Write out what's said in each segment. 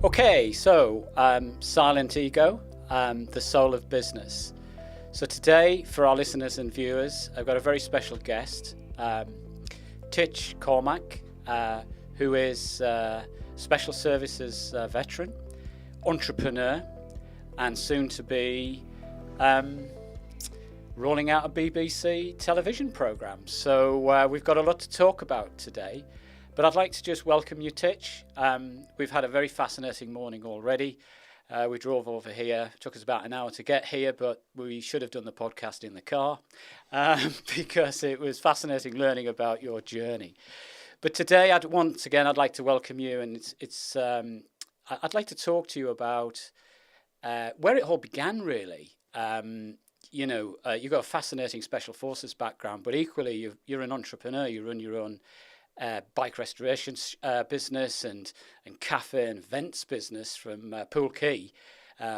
Okay, so SilentEgo, the soul of business. So today, for our listeners and viewers, I've got a very special guest, Titch Cormack, who is special services veteran, entrepreneur, and soon to be rolling out a BBC television programme. So we've got a lot to talk about today. But I'd like to just welcome you, Titch. We've had a very fascinating morning already. We drove over here. It took us about an hour to get here, but we should have done the podcast in the car because it was fascinating learning about your journey. But today, I'd like to welcome you, and I'd like to talk to you about where it all began, really. You've got a fascinating special forces background, but equally, you're an entrepreneur. You run your own bike restoration business and cafe and events business from Pool Key,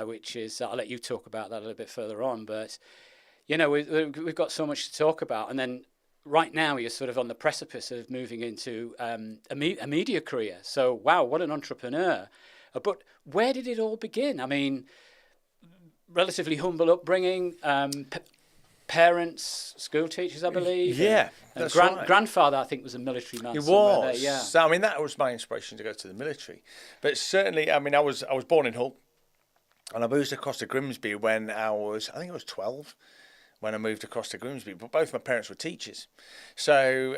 which is, I'll let you talk about that a little bit further on, but we've got so much to talk about. And then right now you're sort of on the precipice of moving into a media career. So wow, what an entrepreneur. But where did it all begin? I mean, relatively humble upbringing, parents, school teachers, I believe. Yeah, that's right. Grandfather, I think, was a military man. He was. There, yeah. So, I mean, that was my inspiration to go to the military. But certainly, I mean, I was born in Hull, and I moved across to Grimsby when I think I was 12, when I moved across to Grimsby. But both my parents were teachers, so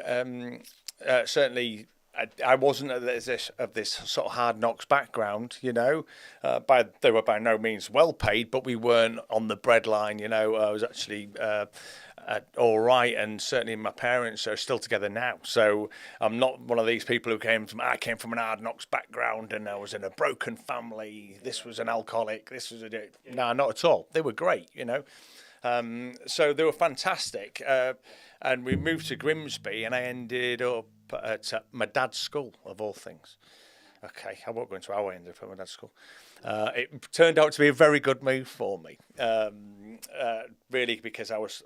certainly I wasn't of this sort of hard knocks background, they were by no means well paid, but we weren't on the breadline, I was actually all right, and certainly my parents are still together now. So I'm not one of these people who came from an hard knocks background and I was in a broken family. This was an alcoholic. No, not at all. They were great, So they were fantastic. And we moved to Grimsby, and I ended up at my dad's school, of all things. Okay, I won't go into how I ended up at my dad's school. It turned out to be a very good move for me, really, because I was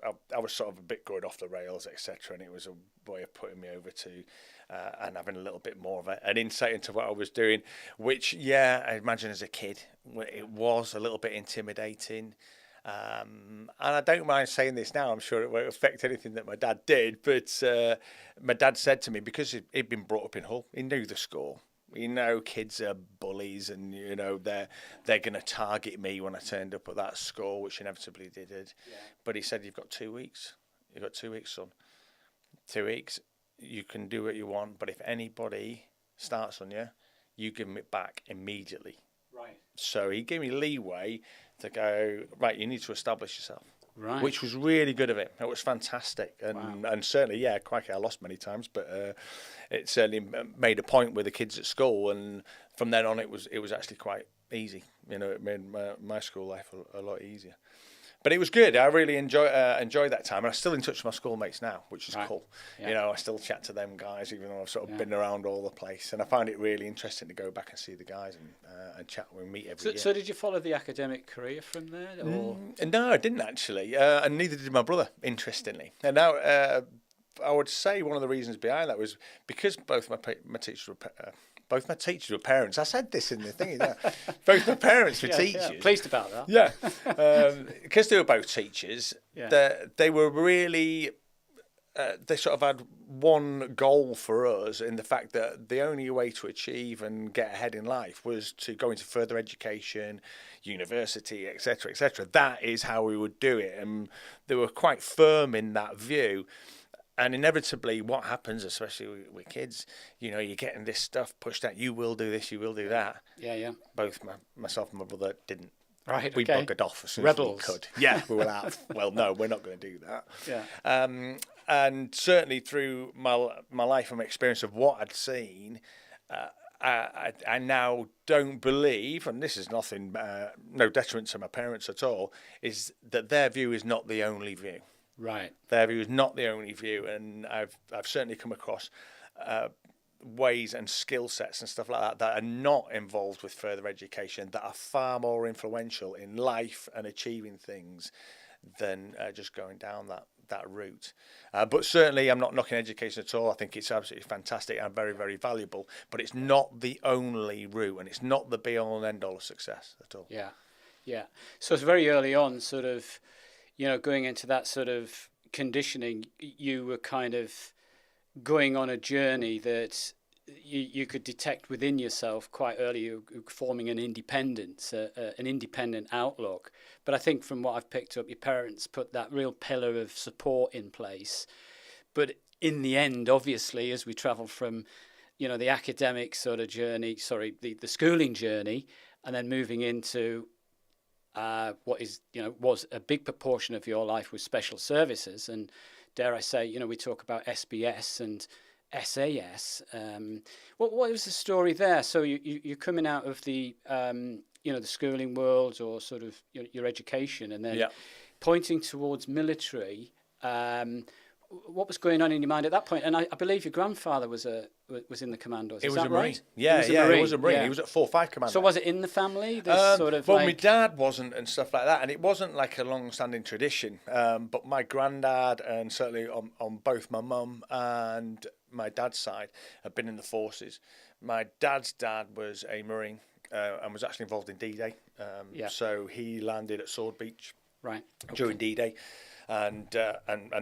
sort of a bit going off the rails, etc., and it was a way of putting me over to and having a little bit more of an insight into what I was doing, which, I imagine as a kid, it was a little bit intimidating. And I don't mind saying this now, I'm sure it won't affect anything that my dad did, but my dad said to me, because he'd been brought up in Hull, he knew the score. Kids are bullies and, they're going to target me when I turned up at that school, which inevitably they did. Yeah. But he said, you've got 2 weeks. You've got 2 weeks, son. 2 weeks, you can do what you want, but if anybody starts on you, you give them it back immediately. Right. So he gave me leeway to go, right, you need to establish yourself. Right. Which was really good of it. It was fantastic. And certainly, crikey, I lost many times, but it certainly made a point with the kids at school. And from then on, it was actually quite easy. It made my school life a lot easier. But it was good. I really enjoyed that time. And I'm still in touch with my schoolmates now, which is cool. Yeah. I still chat to them guys, even though I've sort of been around all the place. And I find it really interesting to go back and see the guys and chat when we meet every year. So did you follow the academic career from there? Or? No, I didn't actually. And neither did my brother, interestingly. And now I would say one of the reasons behind that was because both my teachers were parents. I said this in the thing. Both my parents were teachers. Yeah. Pleased about that. Yeah, because they were both teachers. Yeah. They were really. They sort of had one goal for us in the fact that the only way to achieve and get ahead in life was to go into further education, university, etc., etc. That is how we would do it, and they were quite firm in that view. And inevitably, what happens, especially with kids, you're getting this stuff pushed out. You will do this, you will do that. Yeah. Both myself and my brother didn't. Right, we buggered off as soon as we could. Yeah, we were out. Well, no, we're not going to do that. Yeah. And certainly through my life and my experience of what I'd seen, I now don't believe, and this is nothing, no detriment to my parents at all, is that their view is not the only view. Right. Their view is not the only view, and I've certainly come across ways and skill sets and stuff like that are not involved with further education, that are far more influential in life and achieving things than just going down that route. But certainly, I'm not knocking education at all. I think it's absolutely fantastic and very, very valuable. But it's not the only route, and it's not the be-all and end-all of success at all. Yeah, yeah. So it's very early on, sort of, going into that sort of conditioning. You were kind of going on a journey that you could detect within yourself quite early. You forming an independence, an independent outlook. But I think from what I've picked up, your parents put that real pillar of support in place. But in the end, obviously, as we travel from, the academic sort of journey, the schooling journey, and then moving into what is, was a big proportion of your life was special services. And dare I say, we talk about SBS and SAS. What was the story there? So you're coming out of the the schooling world, or sort of your education, and then pointing towards military. What was going on in your mind at that point? And I believe your grandfather was in the commandos. He Is was that a Marine. right? Yeah, He was a Marine. Yeah. He was at 4-5 Commando. So was it in the family? This My dad wasn't, and stuff like that, and it wasn't like a long-standing tradition. But my granddad, and certainly on both my mum and my dad's side, had been in the forces. My dad's dad was a Marine and was actually involved in D-Day. So he landed at Sword Beach during D-Day. And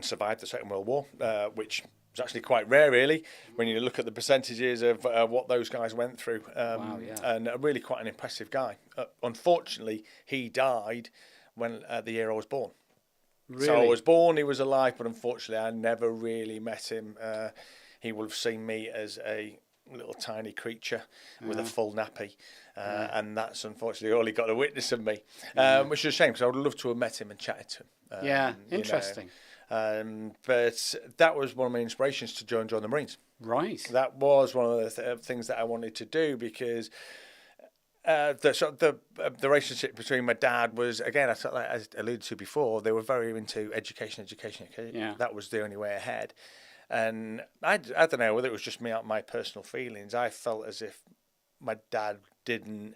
survived the Second World War, which was actually quite rare, really, when you look at the percentages of what those guys went through. And really quite an impressive guy. Unfortunately, he died when the year I was born. Really? So I was born, he was alive, but unfortunately I never really met him. He would have seen me as a little tiny creature with a full nappy. And that's unfortunately all he got to witness of me, which is a shame, because I would love to have met him and chatted to him. Interesting. But that was one of my inspirations to join the Marines. Right. That was one of the things that I wanted to do, because the relationship between my dad was, again, as I alluded to before, they were very into education. Yeah. That was the only way ahead. And I don't know whether it was just me, my personal feelings. I felt as if my dad didn't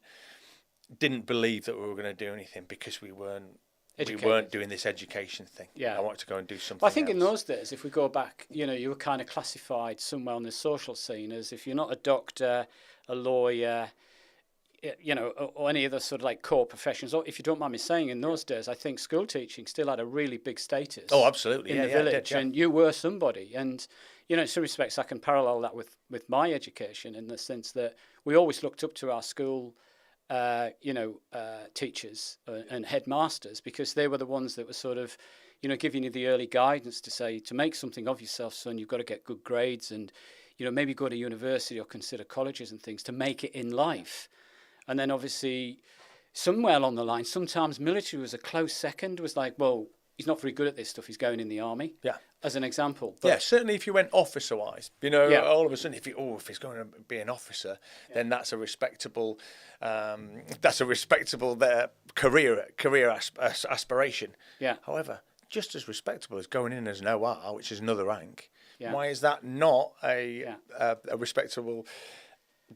believe that we were going to do anything, because we weren't doing this education thing. Yeah. I wanted to go and do something Well, I think else. in those days, if we go back, you were kind of classified somewhere on the social scene as, if you're not a doctor, a lawyer, or any other sort of like core professions. Or if you don't mind me saying, in those days, I think school teaching still had a really big status. Oh, absolutely. In the village, and you were somebody. And, in some respects, I can parallel that with my education, in the sense that we always looked up to our school teachers and headmasters, because they were the ones that were sort of, giving you the early guidance to say, to make something of yourself, son, you've got to get good grades, and, maybe go to university or consider colleges and things to make it in life. And then obviously somewhere along the line, sometimes military was a close second, was like, well, he's not very good at this stuff, he's going in the army. Yeah. As an example. But certainly if you went officer-wise, all of a sudden, if he's going to be an officer, then that's a respectable, career aspiration. Yeah. However, just as respectable as going in as an OR, which is another rank. Yeah. Why is that not a respectable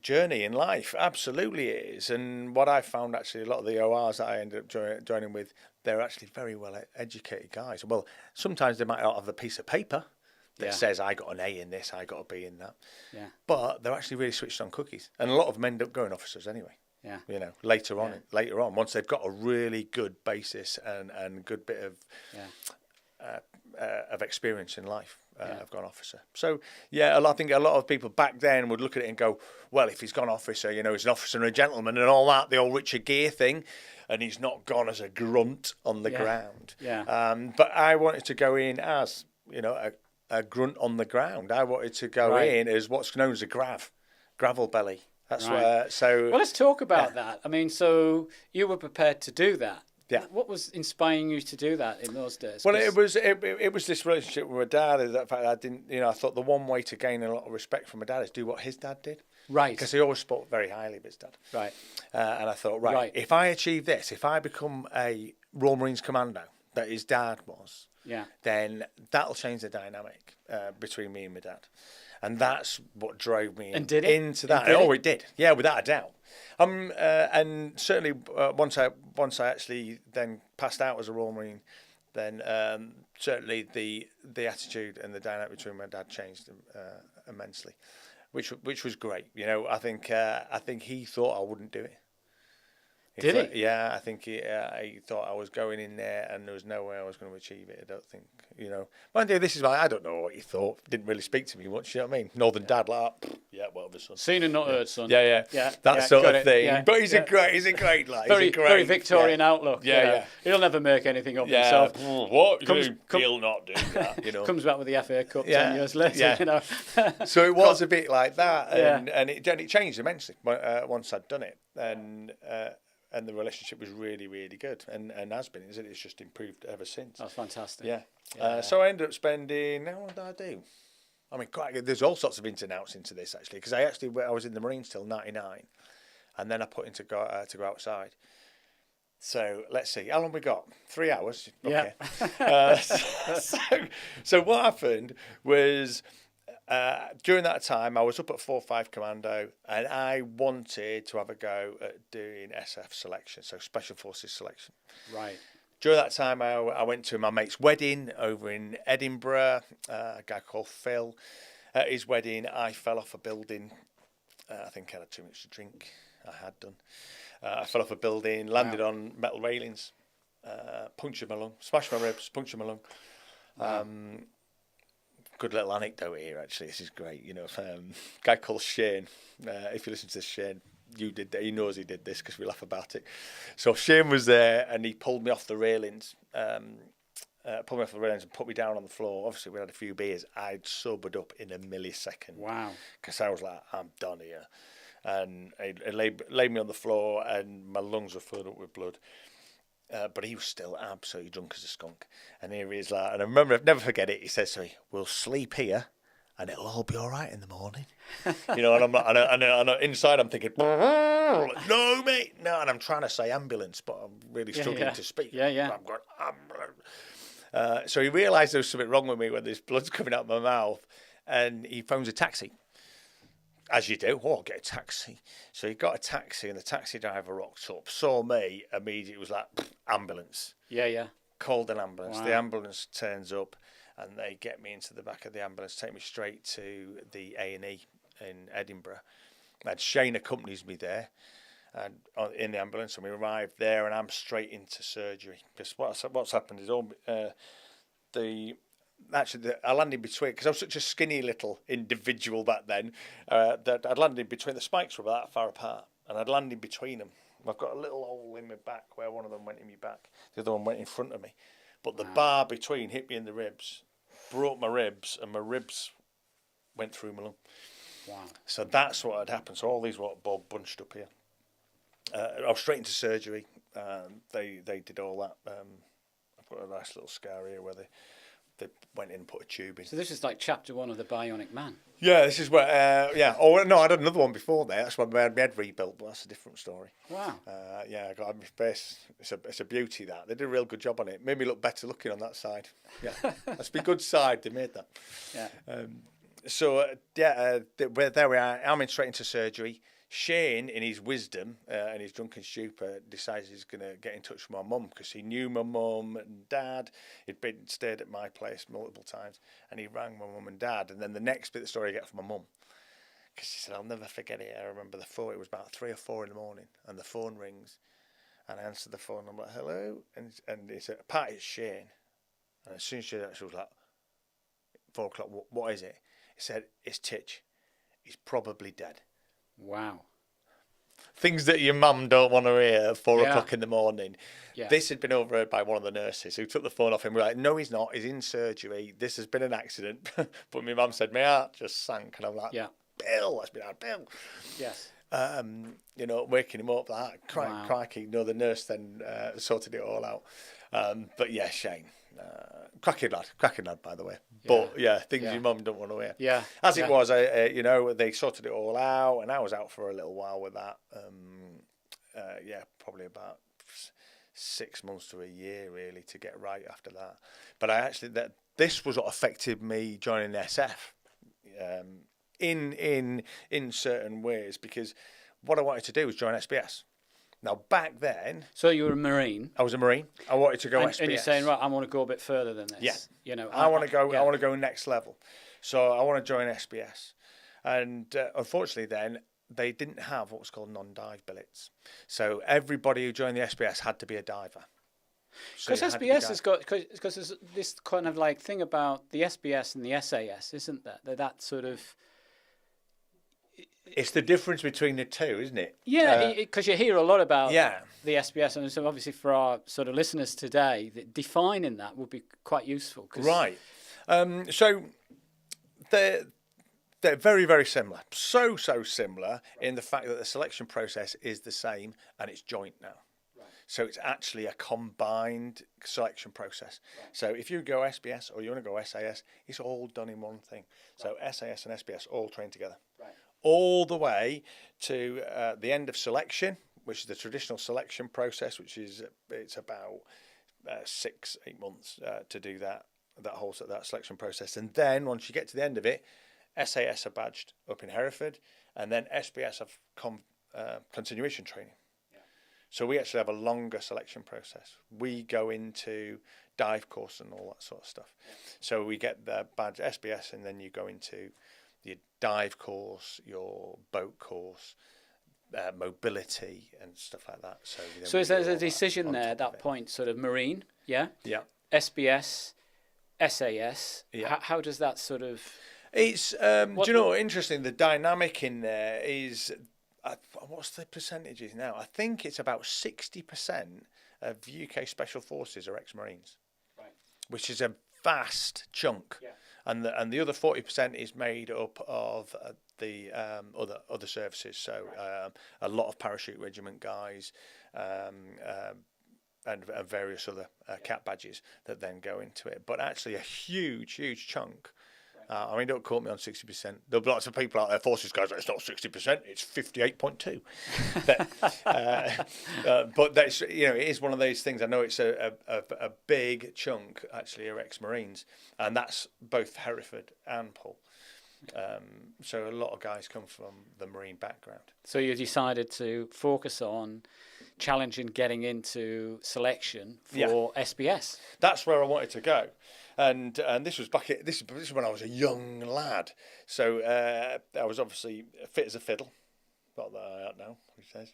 journey in life? Absolutely it is. And what I found, actually, a lot of the ORs that I ended up joining with, they're actually very well educated guys. Well, sometimes they might not have a piece of paper that says, I got an A in this, I got a B in that. Yeah. But they're actually really switched on cookies. And a lot of them end up going officers anyway. Yeah. Later on, once they've got a really good basis and good bit of experience in life, have gone officer. So, I think a lot of people back then would look at it and go, well, if he's gone officer, he's an officer and a gentleman and all that, the old Richard Gere thing, and he's not gone as a grunt on the ground. Yeah. But I wanted to go in as, a grunt on the ground. I wanted to go in as what's known as a gravel belly. That's where, so... Well, let's talk about that. I mean, so you were prepared to do that. Yeah. What was inspiring you to do that in those days? Well, it was this relationship with my dad. That fact, I thought the one way to gain a lot of respect from my dad is do what his dad did. Right. Because he always spoke very highly of his dad. Right. And I thought, if I achieve this, if I become a Royal Marines commando that his dad was, then that'll change the dynamic between me and my dad. And that's what drove me into that. It did. Yeah, without a doubt. And certainly once I actually then passed out as a Royal Marine, then certainly the attitude and the dynamic between my dad changed immensely, which was great. You know, I think he thought I wouldn't do it. Did he? Yeah, I think he thought I was going in there and there was no way I was going to achieve it. I don't think, you know. Mind you, this is why I don't know what he thought. Didn't really speak to me much, you know what I mean? Northern dad, like, yeah, whatever, son. Seen and not heard, son. Yeah. That sort of thing. Yeah, but he's a great lad. Very Victorian outlook. Yeah, you know. yeah. He'll never make anything of himself. What? He'll not do that, you know. Comes back with the FA Cup 10 years later, you know. So it was a bit like that, and it changed immensely once I'd done it, and the relationship was really, really good, and has been. It's just improved ever since. That's fantastic. Yeah. So I ended up spending. How long did I do? I mean, there's all sorts of ins and outs into this actually, because I was in the Marines till '99, and then I put in to go outside. So let's see, how long we got? 3 hours. Okay. Yeah. So what happened was. During that time, I was up at 4-5 Commando, and I wanted to have a go at doing SF selection, so Special Forces selection. Right. During that time, I went to my mate's wedding over in Edinburgh, a guy called Phil. At his wedding, I fell off a building. I think I had too much to drink. I had done. I fell off a building, landed on metal railings, punctured my lung, smashed my ribs, punctured my lung. Wow. Good little anecdote here, actually. This is great. You know, a guy called Shane. If you listen to this, Shane, you did that. He knows he did this because we laugh about it. So Shane was there, and he pulled me off the railings. And put me down on the floor. Obviously, we had a few beers. I'd sobered up in a millisecond. Wow. Because I was like, I'm done here. And he laid me on the floor, and my lungs were filled up with blood. But he was still absolutely drunk as a skunk. And here he is, like, and I remember, I'll never forget it. He says to me, "We'll sleep here, and it'll all be all right in the morning." You know, and I'm like, and inside I'm thinking, "No, mate, no." And I'm trying to say ambulance, but I'm really struggling to speak. Yeah. I'm going ambulance. So he realised there was something wrong with me when this blood's coming out of my mouth, and he phones a taxi. As you do, I'll get a taxi. So he got a taxi, and the taxi driver rocked up, saw me, immediately was like, ambulance. Yeah. Called an ambulance. Wow. The ambulance turns up, and they get me into the back of the ambulance, take me straight to the A&E in Edinburgh. And Shane accompanies me there, and in the ambulance, and we arrived there, and I'm straight into surgery. Because what's happened is I landed between, because I was such a skinny little individual back then, that I'd landed between, the spikes were about that far apart, and I'd landed between them. I've got a little hole in my back where one of them went in my back, the other one went in front of me. But the bar between hit me in the ribs, broke my ribs, and my ribs went through my lung. Wow. So that's what had happened. So all these were all bunched up here. I was straight into surgery. They did all that. I've got a nice little scar here where they went in and put a tube in. So this is like chapter 1 of the Bionic Man. Yeah, this is where, Oh, no, I had another one before there. That's when I had my head rebuilt, but that's a different story. Wow. I got my face. It's a beauty, that. They did a real good job on it. Made me look better looking on that side. Yeah, that's the good side. They made that. Yeah. There we are. I'm in straight into surgery. Shane, in his wisdom and his drunken stupor, decides he's going to get in touch with my mum, because he knew my mum and dad. He'd stayed at my place multiple times, and he rang my mum and dad. And then the next bit of the story I get from my mum, because she said, "I'll never forget it. I remember the phone. It was about 3 or 4 in the morning, and the phone rings, and I answered the phone. And I'm like, hello, and he said, Pat, it's Shane. And as soon as she was like, 4 o'clock. What is it? He said, it's Titch. He's probably dead. Wow. Things that your mum don't want to hear at 4 o'clock in the morning. Yeah. This had been overheard by one of the nurses who took the phone off him. We're like, no, he's not. He's in surgery. This has been an accident. But my mum said, my heart just sank. And I'm like, Bill, that's been our Bill. Yes. Waking him up, that crikey. No, the nurse then sorted it all out. But yeah, Shane. Cracking lad, by the way. But things your mum don't want to hear. Yeah. As it was, they sorted it all out, and I was out for a little while with that. Probably about 6 months to a year, really, to get right after that. But this was what affected me joining SF, in certain ways, because what I wanted to do was join SBS. Now, back then, So you were a Marine, I was a Marine. I wanted to go SBS. and you're saying, right, I want to go a bit further than this. Yeah. You know, I want to go. yeah. I want to go next level. So I want to join SBS. And unfortunately, then they didn't have what was called non-dive billets. So everybody who joined the SBS had to be a diver. Because SBS has got, because there's this kind of like thing about the SBS and the SAS, isn't there? That sort of. It's the difference between the two, isn't it? Yeah, because you hear a lot about Yeah. the SBS, and so obviously for our sort of listeners today, defining that would be quite useful. Right. So they're very, very similar. So similar in the fact that the selection process is the same and it's joint now. So it's actually a combined selection process. Right. So if you go SBS or you want to go SAS, it's all done in one thing. So SAS and SBS all train together. Right. All the way to the end of selection, which is the traditional selection process, which is it's about 6-8 months to do that selection process. And then once you get to the end of it, SAS are badged up in Hereford, and then SBS have continuation training. So we actually have a longer selection process. We go into dive course and all that sort of stuff. So we get the badge SBS, and then you go into your dive course, your boat course, mobility and stuff like that. So is there a decision there at that point, sort of Marine, yeah? Yeah. SBS, SAS, yeah. How does that sort of... It's, do you know what, interesting, the dynamic in there is... what's the percentages now? I think it's about 60% of UK Special Forces are ex-Marines, right, which is a vast chunk. Yeah. And the other 40% is made up of the other services. So right. A lot of parachute regiment guys and various other cap badges that then go into it. But actually a huge chunk. I mean, don't quote me on 60%. There'll be lots of people out there, forces guys, like, it's not 60%, it's 58.2. But that's, you know, it is one of those things. I know it's a big chunk, actually, are ex-Marines, and that's both Hereford and Hull. So a lot of guys come from the Marine background. So you decided to focus on challenging getting into selection for SBS. That's where I wanted to go. And this was this is when I was a young lad. So I was obviously fit as a fiddle. Not that I don't know, he says.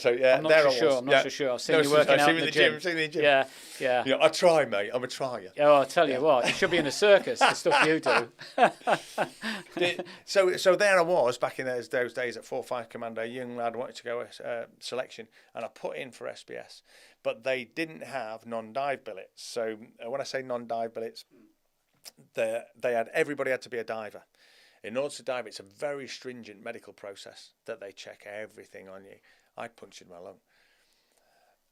So yeah, I'm not so sure. I'm not so sure. I've seen you working out in the gym. Seen you in the gym. Yeah. Yeah, I try, mate. I'm a tryer. Oh, I'll tell you what. You should be in a circus. The stuff you do. So there I was back in those days at 4-5 Commando. Young lad, wanted to go selection, and I put in for SBS, but they didn't have non-dive billets. So when I say non-dive billets, everybody had to be a diver. In order to dive, it's a very stringent medical process that they check everything on you. I punctured my lung.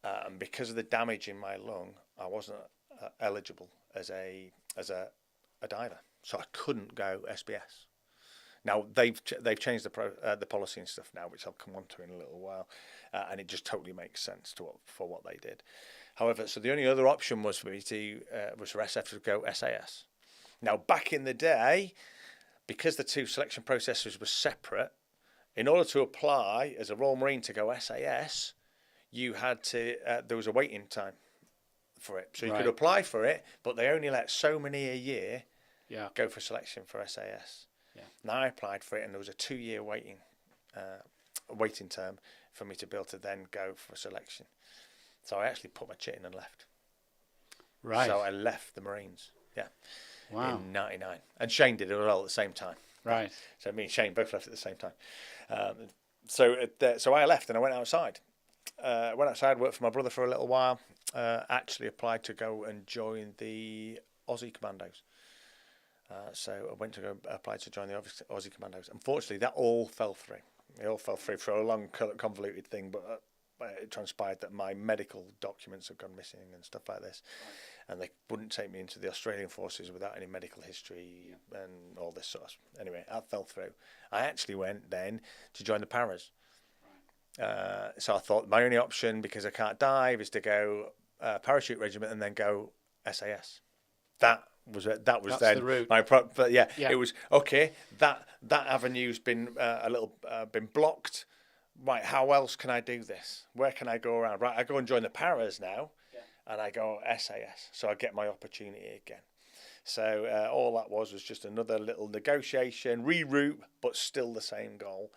And because of the damage in my lung, I wasn't eligible as a diver. So I couldn't go SBS. Now, they've changed the policy and stuff now, which I'll come on to in a little while. And it just totally makes sense for what they did. However, so the only other option was for me was for SF to go SAS. Now, back in the day, because the two selection processes were separate, in order to apply as a Royal Marine to go SAS, you had to, there was a waiting time for it. So you could apply for it, but they only let so many a year go for selection for SAS. Yeah. Now I applied for it, and there was a 2-year waiting term for me to be able to then go for selection. So I actually put my chit in and left. Right. So I left the Marines. Yeah. Wow. In '99, and Shane did it all at the same time. Right. So me and Shane both left at the same time. So I left and I went outside. Worked for my brother for a little while. Actually applied to go and join the Aussie Commandos. So I went to go apply to join the Aussie Commandos. Unfortunately, that all fell through. It all fell through for a long, convoluted thing, but it transpired that my medical documents had gone missing and stuff like this. Right. And they wouldn't take me into the Australian forces without any medical history and all this sort of stuff. Anyway, that fell through. I actually went then to join the Paras. Right. So I thought my only option, because I can't dive, is to go parachute regiment and then go SAS. That's then the route. It was okay. That avenue's been been blocked right, how else can I do this? Where can I go around? Right, I go and join the paras now, and I go SAS, so I get my opportunity again. So all that was just another little negotiation, reroute, but still the same goal.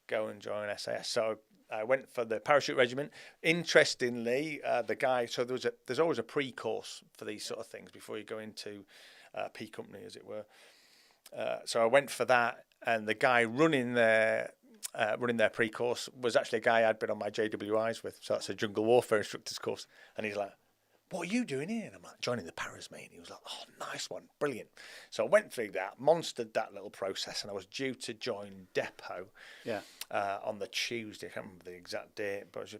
Go and join SAS. So I went for the parachute regiment. Interestingly, the guy. So there's always a pre-course for these sort of things before you go into P company, as it were. So I went for that, and the guy running their pre-course was actually a guy I'd been on my JWIs with. So that's a jungle warfare instructor's course, and he's like, "What are you doing here?" And I'm like, "Joining the paras, mate." And he was like, "Oh, nice one, brilliant." So I went through that, monstered that little process, and I was due to join depot. On the Tuesday. I can't remember the exact date, but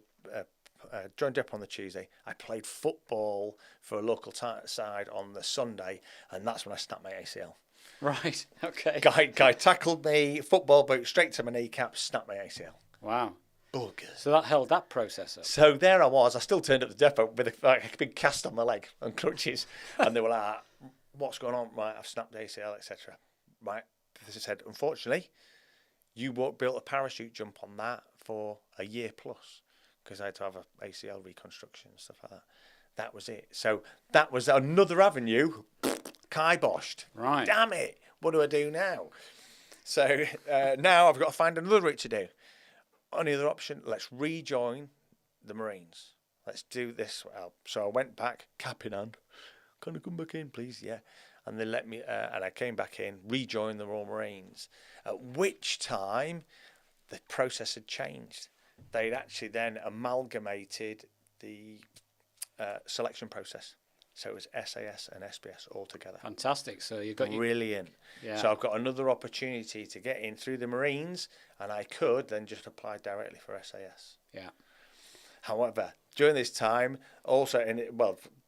I joined depot on the Tuesday. I played football for a local side on the Sunday, and that's when I snapped my ACL. Right. Okay. Guy tackled me, football boot straight to my kneecap, snapped my ACL. Wow. Buggers. So that held that process up. So there I was. I still turned up the depot with a big cast on my leg and crutches, and they were like, "What's going on?" Right, I've snapped the ACL, etc. Right. They said, "Unfortunately, you won't be able to parachute jump on that for a year plus," because I had to have a ACL reconstruction and stuff like that. That was it. So that was another avenue kiboshed. Right. Damn it. What do I do now? So now I've got to find another route to do. Only other option, let's rejoin the Marines. Let's do this. So I went back, cap in hand. "Can I come back in, please?" Yeah. And they let me, and I came back in, rejoined the Royal Marines, at which time the process had changed. They'd actually then amalgamated the selection process. So it was SAS and SBS all together. Fantastic. So you got brilliant. Yeah. So I've got another opportunity to get in through the Marines, and I could then just apply directly for SAS. Yeah. However, during this time, also,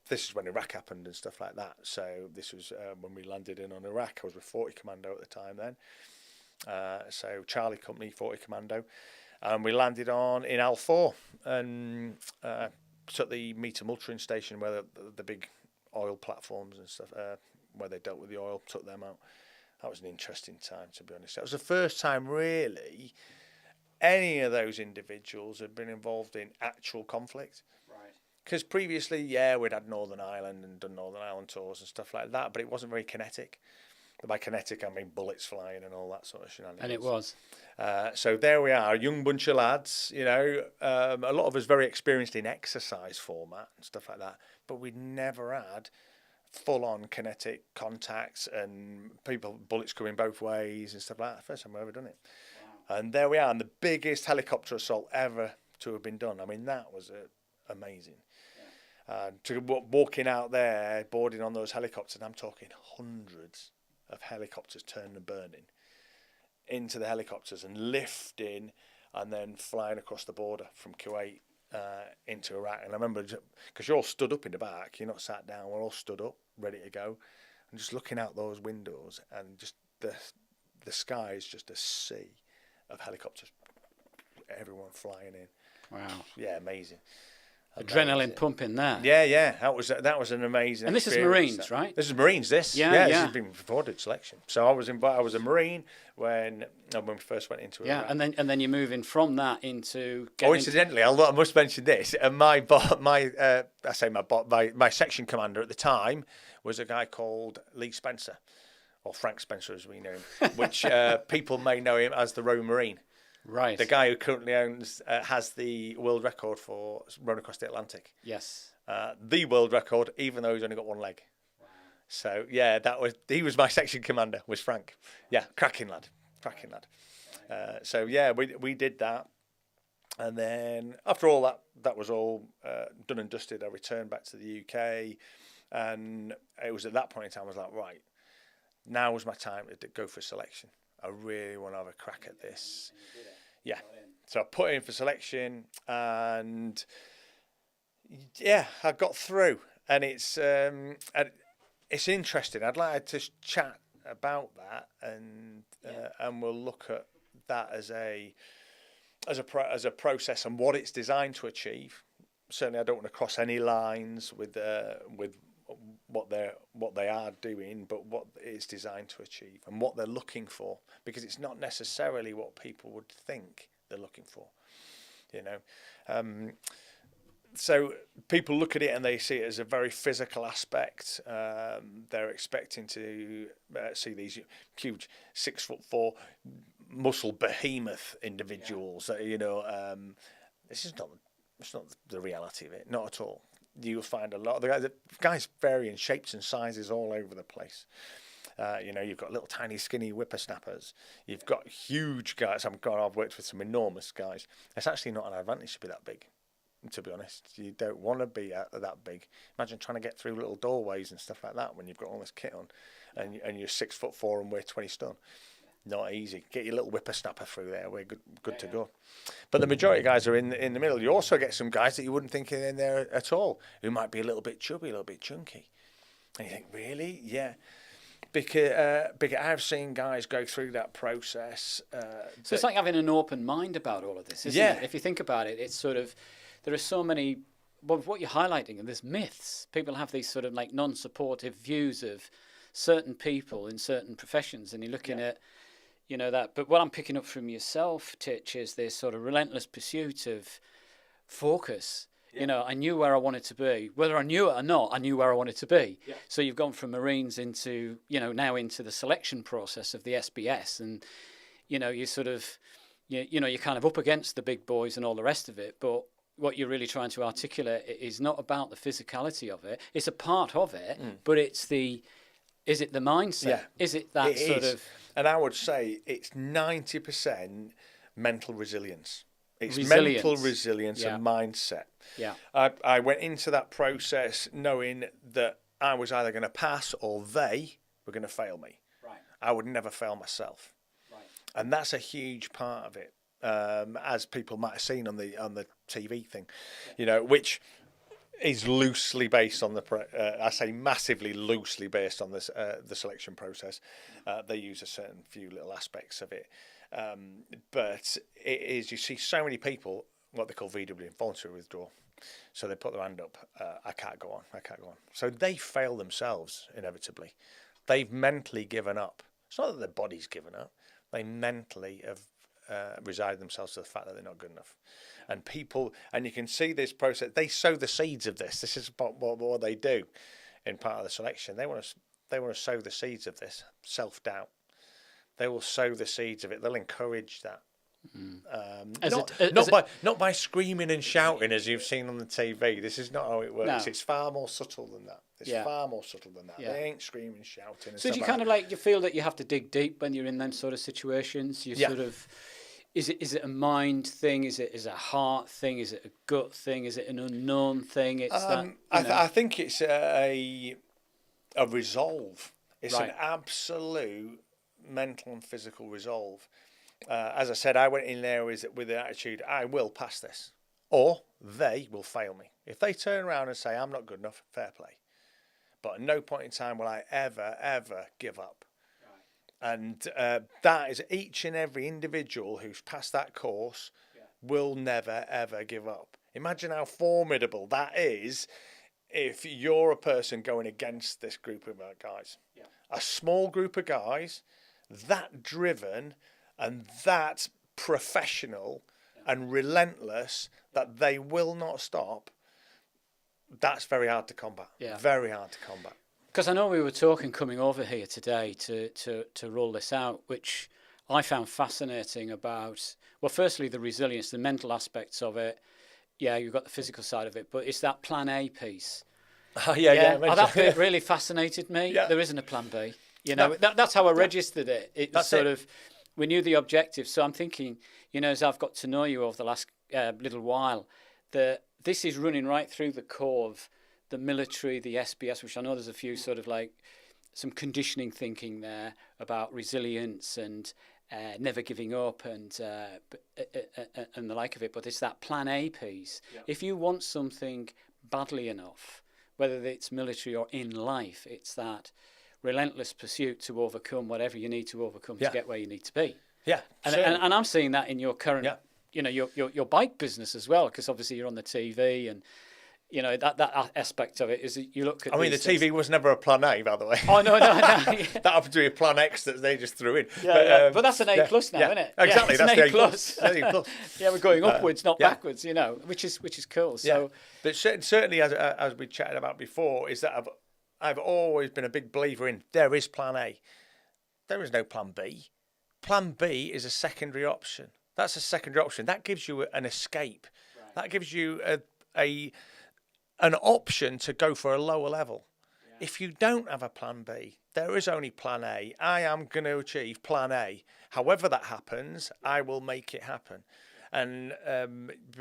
this is when Iraq happened and stuff like that. So this was when we landed in on Iraq. I was with 40 Commando at the time then. So Charlie Company, 40 Commando. And we landed in Al 4 and took the meter multering station where the big oil platforms and stuff, where they dealt with the oil, took them out. That was an interesting time, to be honest. That was the first time, really, any of those individuals had been involved in actual conflict. Right. Because previously, we'd had Northern Ireland and done Northern Ireland tours and stuff like that, but it wasn't very kinetic. By kinetic, I mean bullets flying and all that sort of shenanigans. And it was. So there we are, a young bunch of lads, a lot of us very experienced in exercise format and stuff like that, but we'd never had full-on kinetic contacts and bullets coming both ways and stuff like that. First time I've ever done it. Wow. And there we are, and the biggest helicopter assault ever to have been done. I mean, that was amazing. Yeah. Walking out there, boarding on those helicopters, and I'm talking hundreds of helicopters turning and burning into the helicopters and lifting and then flying across the border from Kuwait into Iraq. And I remember, because you're all stood up in the back, you're not sat down, we're all stood up, ready to go, and just looking out those windows, and just the sky is just a sea of helicopters, everyone flying in. Wow. Yeah, amazing. Adrenaline pumping there. Yeah. That was an amazing. And this is Marines, right? This is Marines. This This has been recorded selection. So I was a Marine when we first went into Iraq. Yeah, and then you're moving from that into. Incidentally, I must mention this. My section commander at the time was a guy called Lee Spencer, or Frank Spencer as we know him, which people may know him as the Roman Marine. Right. The guy who currently has the world record for rowing across the Atlantic. Yes. The world record, even though he's only got one leg. Wow. So he was my section commander, was Frank. Yeah, cracking lad. So we did that, and then after all that was all done and dusted, I returned back to the UK, and it was at that point in time I was like, right, now was my time to go for selection. I really want to have a crack at this. Yeah. So I put in for selection, and I got through. And it's interesting. I'd like to chat about that, and we'll look at that as a process and what it's designed to achieve. Certainly, I don't want to cross any lines with what they are doing, but what it's designed to achieve and what they're looking for, because it's not necessarily what people would think they're looking for, you know. So people look at it and they see it as a very physical aspect. They're expecting to see these huge 6'4" muscle behemoth individuals. That, you know, this is not. It's not the reality of it. Not at all. You'll find a lot of the guys vary in shapes and sizes all over the place. You know, you've got little tiny skinny whippersnappers. You've got huge guys. I've worked with some enormous guys. It's actually not an advantage to be that big, to be honest. You don't want to be that big. Imagine trying to get through little doorways and stuff like that when you've got all this kit on, and you're 6'4" and weigh 20 stone. Not easy. Get your little whippersnapper through there. We're good to go. But the majority of guys are in the middle. You also get some guys that you wouldn't think are in there at all, who might be a little bit chubby, a little bit chunky. And you think, really? Yeah. Because I've seen guys go through that process. So it's like having an open mind about all of this, isn't it? If you think about it, it's sort of, there are so many, well, what you're highlighting, and there's myths. People have these sort of like non-supportive views of certain people in certain professions, and you're looking at, you know, that. But what I'm picking up from yourself, Titch, is this sort of relentless pursuit of focus. You know, I knew where I wanted to be. Whether I knew it or not, I knew where I wanted to be. Yeah. So you've gone from Marines into, you know, now into the selection process of the SBS. And, you know, you sort of, you know, you're kind of up against the big boys and all the rest of it. But what you're really trying to articulate is not about the physicality of it. It's a part of it, but it's is it the mindset? Yeah. Is it that sort of... And I would say it's 90% mental resilience. It's mental resilience and mindset. Yeah. I went into that process knowing that I was either going to pass or they were going to fail me. Right. I would never fail myself. Right. And that's a huge part of it, as people might have seen on the TV thing, you know, which is loosely based on I say massively loosely based on this the selection process. They use a certain few little aspects of it. But it is, you see so many people, what they call VW, voluntary withdrawal. So they put their hand up, I can't go on. So they fail themselves, inevitably. They've mentally given up. It's not that their body's given up. They mentally have resigned themselves to the fact that they're not good enough. And people, and you can see this process, they sow the seeds of this. This is what they do in part of the selection. They want to sow the seeds of this self-doubt. They will sow the seeds of it. They'll encourage that. Not by screaming and shouting as you've seen on the TV. This is not how it works. No. It's far more subtle than that. Far more subtle than that. Yeah. They ain't screaming, shouting. So do you kind of like, you feel that you have to dig deep when you're in them sort of situations? You sort of, is it a mind thing? Is it a heart thing? Is it a gut thing? Is it an unknown thing? It's I think it's a resolve. It's an absolute mental and physical resolve. As I said, I went in there with the attitude, I will pass this, or they will fail me. If they turn around and say, I'm not good enough, fair play. But at no point in time will I ever give up. Right. And that is each and every individual who's passed that course will never, ever give up. Imagine how formidable that is if you're a person going against this group of guys. Yeah. A small group of guys, that driven and that professional and relentless that they will not stop, that's very hard to combat. Yeah. Very hard to combat. Because I know we were talking coming over here today to roll this out, which I found fascinating about, well, firstly, the resilience, the mental aspects of it. Yeah, you've got the physical side of it, but it's that plan A piece. That bit really fascinated me. Yeah. There isn't a plan B. You know, that's how I registered it. It's sort of, we knew the objective. So I'm thinking, you know, as I've got to know you over the last little while, that this is running right through the core of the military, the SBS, which I know there's a few sort of like some conditioning thinking there about resilience and never giving up and the like of it. But it's that plan A piece. Yeah. If you want something badly enough, whether it's military or in life, it's that relentless pursuit to overcome whatever you need to overcome to get where you need to be. Yeah, and I'm seeing that in your current, you know, your bike business as well, because obviously you're on the TV and, you know, that aspect of it is that you look at. I mean, the these things. TV was never a plan A, by the way. Oh no. Yeah. That happened to be a plan X that they just threw in. But that's an A plus now, isn't it? Exactly, yeah, that's an the A plus. Yeah, we're going upwards, not backwards. You know, which is cool. So, but certainly, as we chatted about before, is that I've always been a big believer in there is plan A, there is no plan B. Plan B is a secondary option. That's a secondary option. That gives you an escape. Right. That gives you an option to go for a lower level. Yeah. If you don't have a plan B, there is only plan A. I am going to achieve plan A. However that happens, I will make it happen. And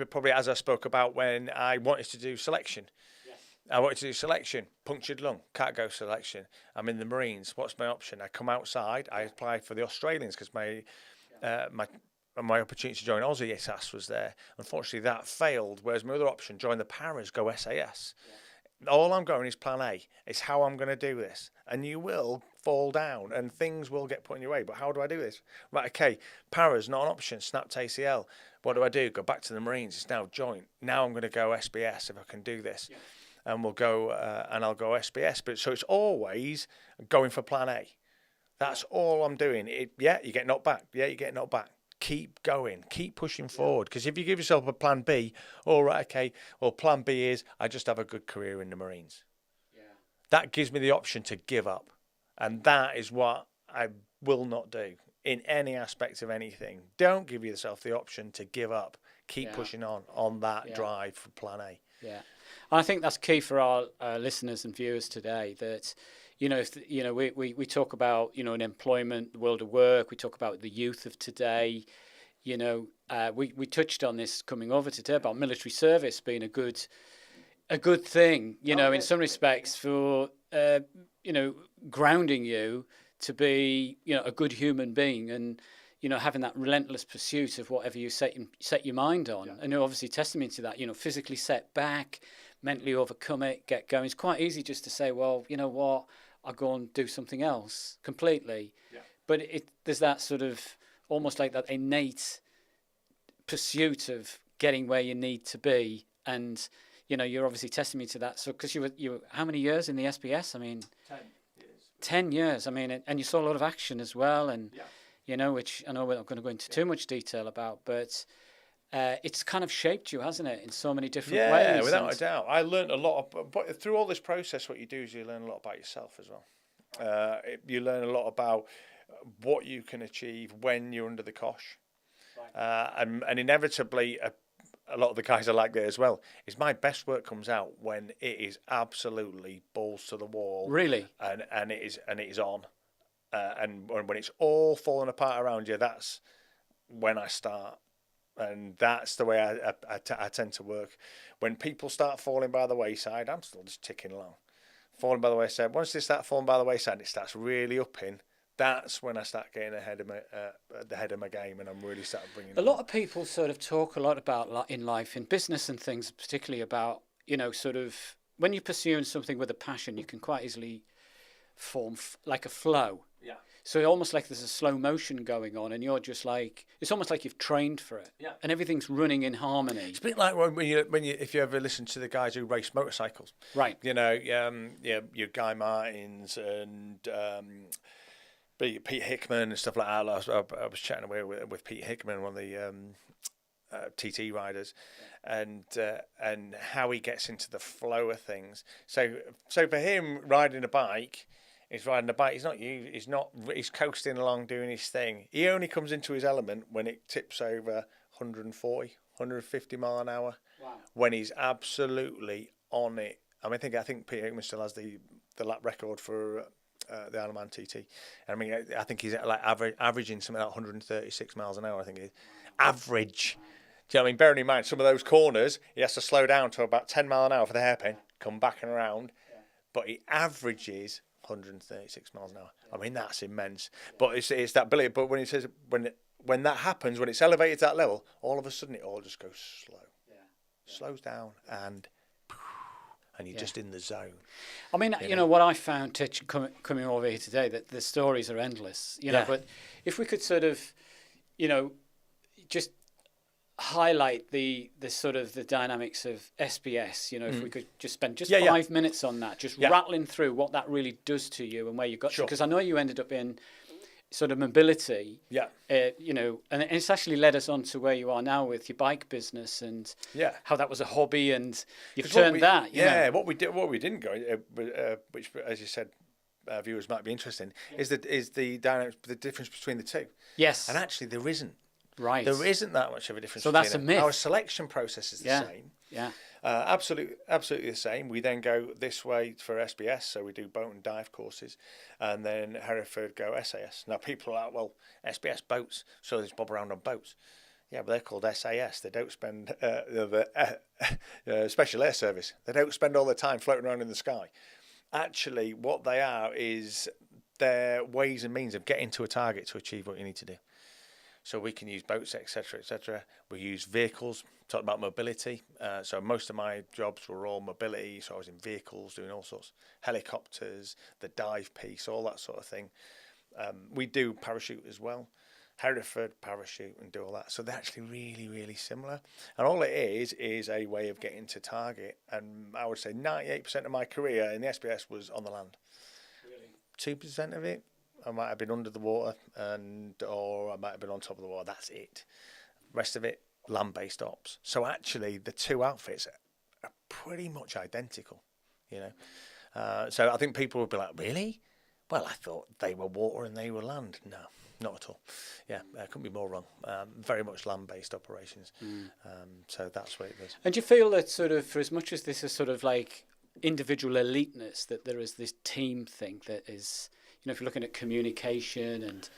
probably as I spoke about when I wanted to do selection. Yes. I wanted to do selection, punctured lung, can't go selection. I'm in the Marines. What's my option? I come outside. I applied for the Australians because my opportunity to join Aussie SAS was there. Unfortunately, that failed, whereas my other option, join the Paras, go SAS. Yeah. All I'm going is plan A. It's how I'm going to do this. And you will fall down and things will get put in your way. But how do I do this? Right, okay, Paras, not an option, snapped ACL. What do? Go back to the Marines. It's now joint. Now I'm going to go SBS if I can do this. Yeah. And we'll go, and I'll go SBS. But so it's always going for plan A. That's all I'm doing. You get knocked back. Yeah, you get knocked back. Keep going, keep pushing forward. Because if you give yourself a plan B, all right, okay, well, plan B is I just have a good career in the Marines. Yeah. That gives me the option to give up. And that is what I will not do in any aspect of anything. Don't give yourself the option to give up. Keep pushing on that drive for plan A. Yeah. And I think that's key for our listeners and viewers today, that we talk about, in employment, the world of work. We talk about the youth of today. We touched on this coming over today about military service being a good thing. In some respects for grounding you to be a good human being and having that relentless pursuit of whatever you set your mind on. Yeah. And obviously testimony to that. Physically set back, mentally overcome it, get going. It's quite easy just to say, well, you know what, I'll go and do something else completely. Yeah. But there's that sort of almost like that innate pursuit of getting where you need to be. And, you're obviously testimony to that. So, because you were how many years in the SBS? I mean, 10 years. 10 years. I mean, and you saw a lot of action as well. And, which I know we're not going to go into too much detail about, but it's kind of shaped you, hasn't it, in so many different ways? Yeah, without a doubt. I learned a lot, but through all this process, what you do is you learn a lot about yourself as well. You learn a lot about what you can achieve when you're under the cosh. Right. And inevitably, a lot of the guys are like that as well. Is my best work comes out when it is absolutely balls to the wall. Really? And it is on. And when it's all falling apart around you, that's when I start. And that's the way I tend to work. When people start falling by the wayside, I'm still just ticking along. Falling by the wayside. Once they start falling by the wayside, it starts really upping. That's when I start getting ahead of my game, and I'm really starting bringing. A lot of people sort of talk a lot about in life, in business and things, particularly about sort of when you're pursuing something with a passion, you can quite easily form like a flow. Yeah. So almost like there's a slow motion going on, and you're just like, it's almost like you've trained for it. Yeah. And everything's running in harmony. It's a bit like if you ever listen to the guys who race motorcycles. Right. Your Guy Martins and Pete Hickman and stuff like that. I was chatting away with Pete Hickman, one of the TT riders, and how he gets into the flow of things. So for him, riding a bike. He's riding a bike. He's coasting along doing his thing. He only comes into his element when it tips over 140, 150 mile an hour. Wow. When he's absolutely on it. I think Peter Hickman still has the lap record for the Isle of Man TT. I mean, I think he's like averaging something like 136 miles an hour. I think it is. Average. Do you know what I mean? Bearing in mind some of those corners, he has to slow down to about 10 mile an hour for the hairpin, come back and around. Yeah. But he averages 136 miles an hour. I mean, that's immense. But it's that ability. But when he says when that happens, when it's elevated to that level, all of a sudden it all just goes slow. Yeah. Slows down and you're just in the zone. I mean, what I found, Titch, coming over here today, that the stories are endless. But if we could sort of, just highlight the sort of the dynamics of SBS. You know, if we could just spend just Yeah, 5 minutes on that, just rattling through what that really does to you and where you got to. Because I know you ended up in sort of mobility. You know, and it's actually led us on to where you are now with your bike business and how that was a hobby and you've turned that. You know. What we didn't go, which as you said, viewers might be interested in, is the dynamics, the difference between the two. Yes. And actually, there isn't. Right. There isn't that much of a difference. So that's a myth. Our selection process is the same. Yeah. Absolutely the same. We then go this way for SBS, so we do boat and dive courses, and then Hereford go SAS. Now people are like, well, SBS boats, so they just bob around on boats. Yeah, but they're called SAS. They don't spend Special Air Service. They don't spend all their time floating around in the sky. Actually, what they are is their ways and means of getting to a target to achieve what you need to do. So we can use boats, etc., etc. We use vehicles. Talk about mobility. So most of my jobs were all mobility. So I was in vehicles doing all sorts, helicopters, the dive piece, all that sort of thing. We do parachute as well. Hereford parachute and do all that. So they're actually really, really similar. And all it is a way of getting to target. And I would say 98% of my career in the SBS was on the land. Really? 2% of it, I might have been under the water or I might have been on top of the water. That's it. Rest of it, land-based ops. So actually the two outfits are pretty much identical, you know. So I think people would be like, really? Well, I thought they were water and they were land. No. Not at all. Yeah, couldn't be more wrong. Very much land-based operations. So that's what it is. And do you feel that sort of, for as much as this is sort of like individual eliteness, that there is this team thing that is, you know, if you're looking at communication and,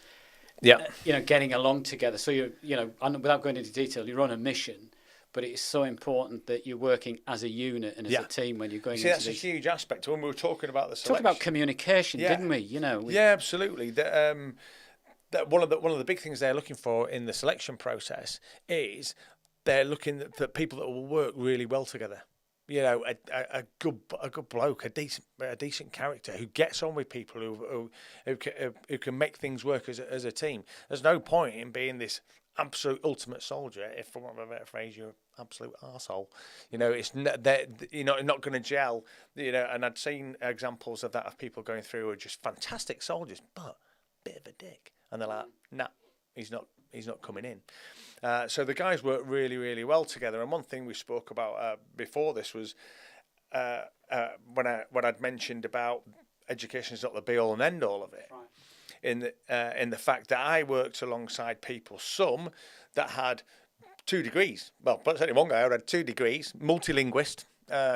you know, getting along together. So you know, without going into detail, you're on a mission, but it is so important that you're working as a unit and as a team when you're going into that's a huge aspect. When we were talking about the selection. Talk about communication, didn't we? You know. Absolutely. That one of the big things they're looking for in the selection process is they're looking at people that will work really well together. You know, a good bloke, a decent character who gets on with people who can make things work as a team. There's no point in being this absolute ultimate soldier if, for want of a better phrase, you're an absolute arsehole. You know, it's you're not going to gel. You know, and I'd seen examples of that of people going through who are just fantastic soldiers, but bit of a dick. And they're like, nah, he's not coming in. So the guys work really, really well together. And one thing we spoke about before this was when I'd mentioned about education is not the be all and end all of it. Right. In the fact that I worked alongside people, some that had 2 degrees. Well, but certainly one guy who had 2 degrees, multilinguist.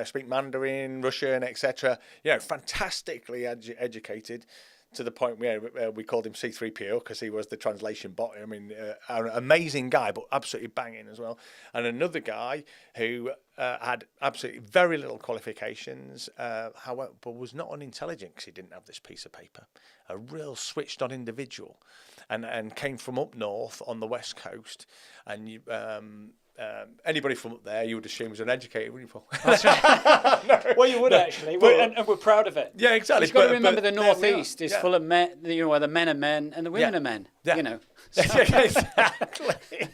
Speak Mandarin, Russian, etc. You know, fantastically educated. To the point where we called him C3PO because he was the translation bot. I mean, an amazing guy, but absolutely banging as well. And another guy who had absolutely very little qualifications, however, but was not unintelligent because he didn't have this piece of paper. A real switched-on individual, and came from up north on the west coast. And anybody from up there, you would assume was uneducated, wouldn't you, Paul? That's right. No, well, you would actually, and we're proud of it. Yeah, exactly. You've got to remember the northeast is full of men. You know, where the men are men and the women are men. Yeah. You know, exactly.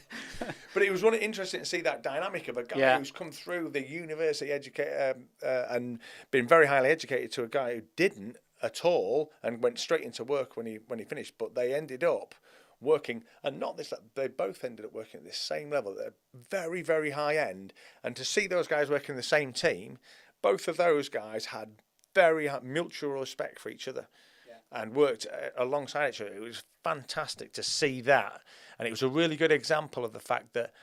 But it was really interesting to see that dynamic of a guy who's come through the university and been very highly educated to a guy who didn't at all and went straight into work when he finished. But they ended up working, and not this, they both ended up working at this same level, at very, very high end. And to see those guys working in the same team, both of those guys had very mutual respect for each other and worked alongside each other. It was fantastic to see that. And it was a really good example of the fact that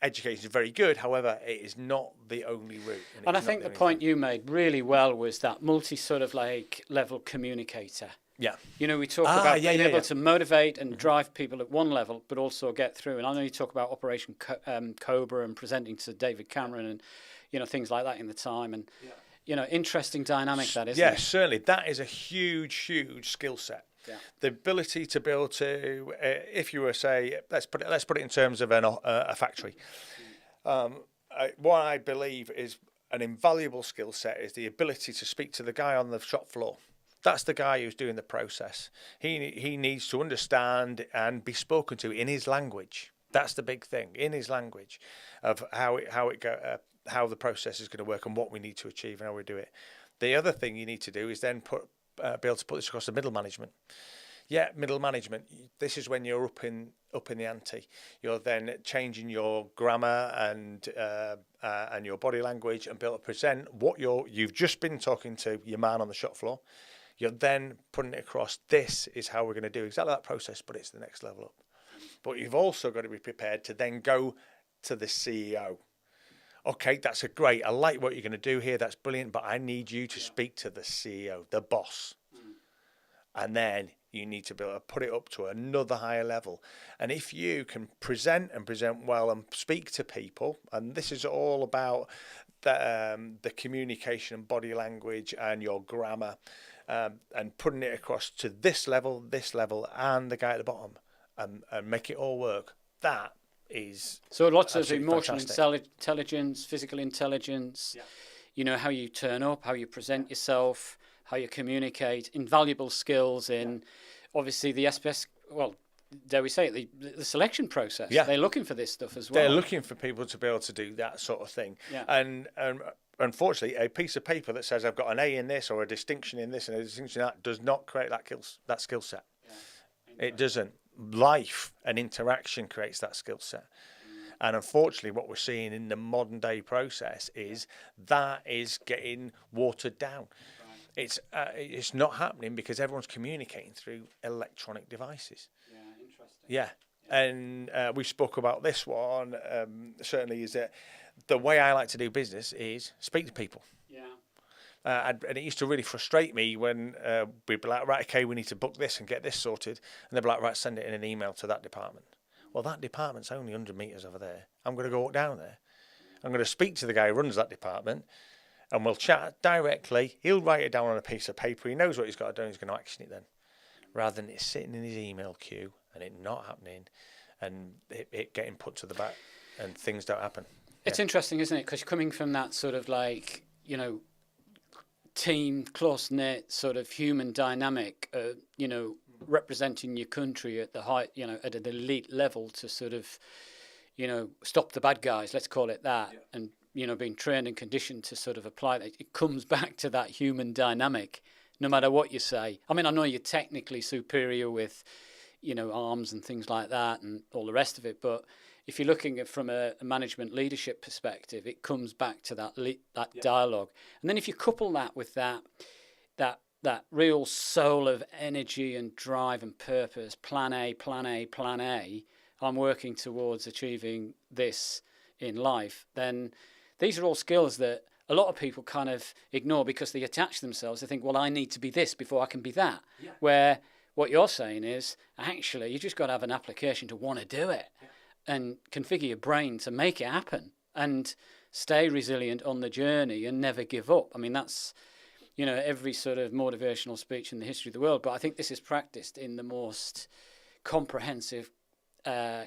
education is very good, however, it is not the only route. And I think the point you made really well was that sort of like level communicator. Yeah. You know, we talk about being able to motivate and drive people at one level, but also get through. And I know you talk about Operation Cobra and presenting to David Cameron and, you know, things like that in the time. And, you know, interesting dynamic that, isn't it? Yes, certainly. That is a huge, huge skill set. Yeah. The ability to be able to, if you were, say, let's put it in terms of a factory. What I believe is an invaluable skill set is the ability to speak to the guy on the shop floor. That's the guy who's doing the process. He needs to understand and be spoken to in his language. That's the big thing in his language of how the process is going to work and what we need to achieve and how we do it. The other thing you need to do is then be able to put this across the middle management. Yeah, middle management. This is when you're up in the ante. You're then changing your grammar and your body language and be able to present what you've just been talking to your man on the shop floor. You're then putting it across. This is how we're going to do exactly that process, but it's the next level up. But you've also got to be prepared to then go to the CEO. Okay, that's great. I like what you're going to do here. That's brilliant. But I need you to speak to the CEO, the boss. And then you need to be able to put it up to another higher level. And if you can present well and speak to people, and this is all about the communication and body language and your grammar, and putting it across to this level, and the guy at the bottom, and make it all work. That is so lots of emotional intelligence, physical intelligence, how you turn up, how you present yourself, how you communicate, invaluable skills in obviously the SPS, well, dare we say it, the selection process. Yeah. They're looking for this stuff as well. They're looking for people to be able to do that sort of thing. Yeah. And unfortunately, a piece of paper that says I've got an A in this or a distinction in this and a distinction in that does not create that skill set. Yeah. It doesn't. Life and interaction creates that skill set. And unfortunately, what we're seeing in the modern day process is that is getting watered down. It's not happening because everyone's communicating through electronic devices. Yeah, interesting. Yeah. And we spoke about this one, certainly, is that the way I like to do business is speak to people. Yeah. And it used to really frustrate me when we'd be like, right, okay, we need to book this and get this sorted. And they'd be like, right, send it in an email to that department. Well, that department's only 100 metres over there. I'm going to go walk down there. I'm going to speak to the guy who runs that department. And we'll chat directly. He'll write it down on a piece of paper. He knows what he's got to do and he's going to action it then. Rather than it sitting in his email queue and it not happening and it getting put to the back and things don't happen. It's interesting, isn't it? Because coming from that sort of team, close-knit sort of human dynamic, representing your country at the height, at an elite level to sort of, stop the bad guys, let's call it that, and being trained and conditioned to sort of apply that. It comes back to that human dynamic, no matter what you say. I mean, I know you're technically superior with, arms and things like that and all the rest of it, but if you're looking at from a management leadership perspective, it comes back to that dialogue. And then if you couple that with that real soul of energy and drive and purpose, plan A, I'm working towards achieving this in life, then these are all skills that a lot of people kind of ignore because they attach themselves. They think, well, I need to be this before I can be that. Yeah. Where what you're saying is, actually, you just got to have an application to want to do it and configure your brain to make it happen and stay resilient on the journey and never give up. I mean, that's, every sort of motivational speech in the history of the world. But I think this is practiced in the most comprehensive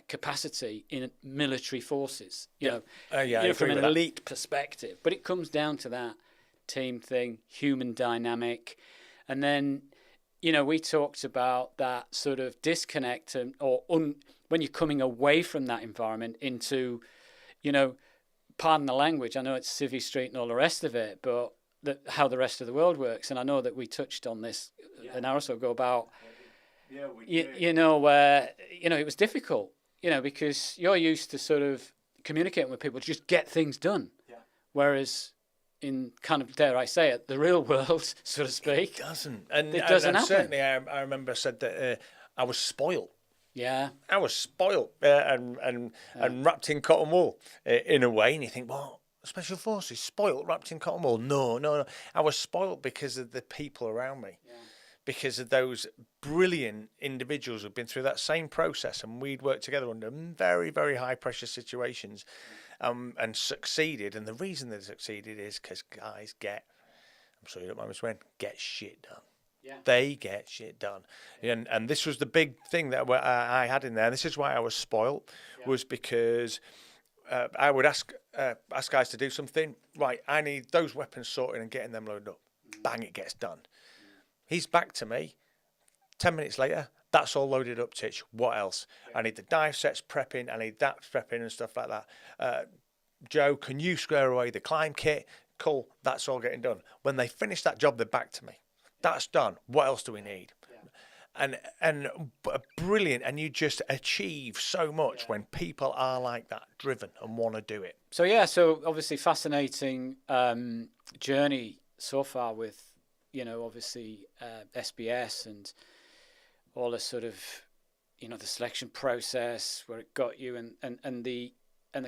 capacity in military forces, from an elite perspective. But it comes down to that team thing, human dynamic. And then, we talked about that sort of disconnect when you're coming away from that environment into, pardon the language, I know it's Civvy Street and all the rest of it, but how the rest of the world works. And I know that we touched on this an hour or so ago about, it was difficult, because you're used to sort of communicating with people to just get things done. Yeah. Whereas in kind of, dare I say it, the real world, so to speak, it doesn't. And it doesn't happen. Certainly, I remember I said that I was spoiled. Yeah. I was spoiled and wrapped in cotton wool in a way. And you think, well, Special Forces, spoiled, wrapped in cotton wool. No. I was spoiled because of the people around me. Yeah. Because of those brilliant individuals who've been through that same process, and we'd worked together under very, very high pressure situations, and succeeded. And the reason they succeeded is because guys I'm sorry, you don't mind me swearing, get shit done. Yeah. They get shit done. And this was the big thing that I had in there. And this is why I was spoiled, was because I would ask guys to do something. Right, I need those weapons sorted and getting them loaded up. Bang, it gets done. He's back to me 10 minutes later, That's all loaded up, Titch. What else? I need the dive sets prepping. I need that prepping and stuff like that. Joe, can you square away the climb kit? Cool. That's all getting done. When they finish that job, they're back to me. That's done. What else do we need? And brilliant. And you just achieve so much when people are like that, driven and want to do it. So yeah, so obviously fascinating journey so far with, obviously SBS and all the sort of, the selection process where it got you, and the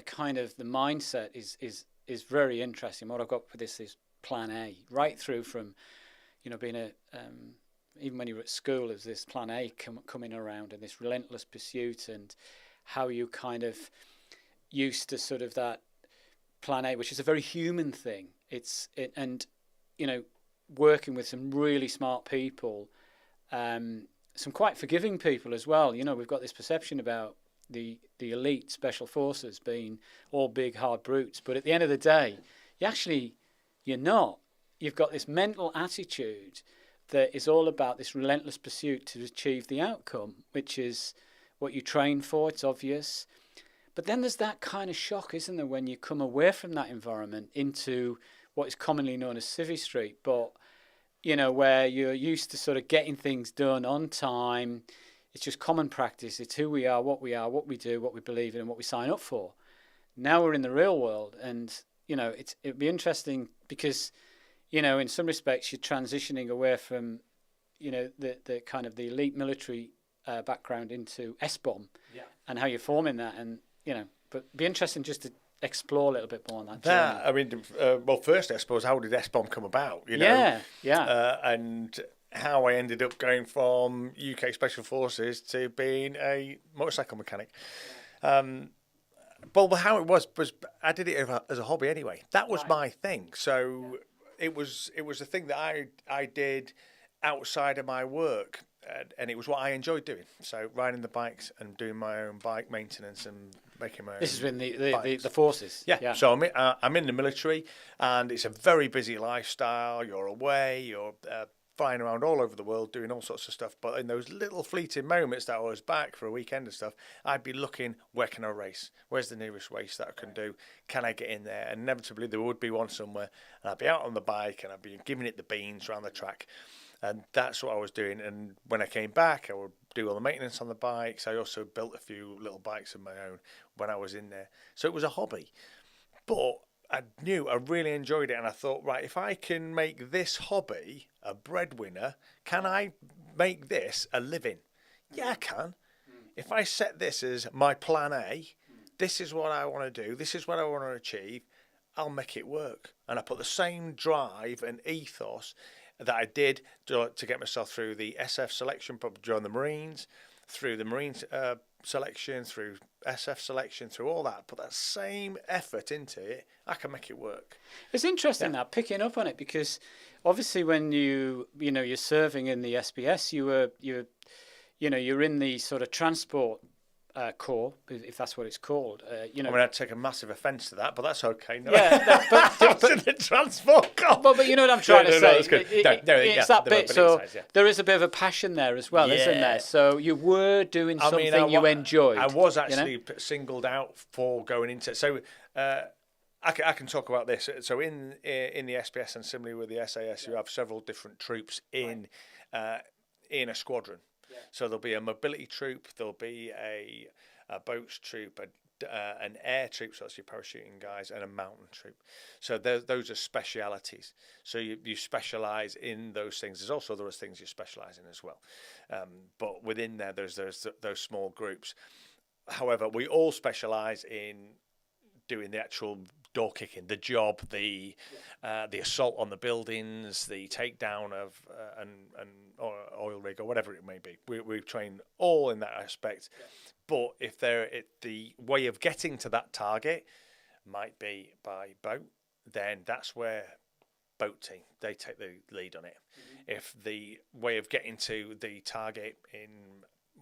kind of the mindset is very interesting. What I've got for this is plan A, right through from, being a even when you were at school, there's this plan A coming around and this relentless pursuit, and how you kind of used to sort of that plan A, which is a very human thing. And working with some really smart people, some quite forgiving people as well. We've got this perception about the elite special forces being all big hard brutes, but at the end of the day, you're not. You've got this mental attitude that is all about this relentless pursuit to achieve the outcome, which is what you train for. It's obvious. But then there's that kind of shock, isn't there, when you come away from that environment into what is commonly known as Civvy Street, but, where you're used to sort of getting things done on time. It's just common practice. It's who we are, what we do, what we believe in, and what we sign up for. Now we're in the real world, and, it'd be interesting because, in some respects, you're transitioning away from, the kind of the elite military background into SBOM, and how you're forming that, and but it'd be interesting just to explore a little bit more on that. I mean, first, I suppose, how did SBOM come about? And how I ended up going from UK Special Forces to being a motorcycle mechanic. But how it was I did it as a hobby anyway. That was my thing. So it was a thing that I did outside of my work, and it was what I enjoyed doing. So riding the bikes and doing my own bike maintenance and making my own. This has been the forces. Yeah. So I'm in the military, and it's a very busy lifestyle. You're away. You're flying around all over the world doing all sorts of stuff. But in those little fleeting moments that I was back for a weekend and stuff, I'd be looking, where can I race? Where's the nearest race that I can do? Can I get in there? And inevitably there would be one somewhere, and I'd be out on the bike and I'd be giving it the beans around the track. And that's what I was doing. And when I came back, I would do all the maintenance on the bikes. I also built a few little bikes of my own when I was in there. So it was a hobby. But I knew I really enjoyed it, and I thought, right, if I can make this hobby a breadwinner, can I make this a living? Yeah, I can. If I set this as my plan A, this is what I want to do, this is what I want to achieve, I'll make it work. And I put the same drive and ethos that I did to get myself through the SF selection, join the Marines, through the Marines selection, through SF selection, through all that, put that same effort into it, I can make it work. It's interesting that, picking up on it, because obviously when you're serving in the SBS, you're in the sort of transport corps, if that's what it's called. I mean, I'd take a massive offence to that, but that's okay. No. Yeah, but the transport corps. But you know what I'm trying to say. That's good. It's that bit. So there is a bit of a passion there as well, isn't there? So you were doing something you enjoyed. I was actually singled out for going into. So I can talk about this. So in the SBS and similarly with the SAS, you have several different troops in a squadron. So there'll be a mobility troop, there'll be a boats troop, an air troop, so that's your parachuting guys, and a mountain troop. So those are specialities. So you specialise in those things. There's also those things you specialise in as well. But within there, there's those small groups. However, we all specialise in doing the actual door kicking, the job, the assault on the buildings, the takedown of an oil rig or whatever it may be. We train all in that aspect. But if the way of getting to that target might be by boat, then that's where boat team, they take the lead on it. If the way of getting to the target in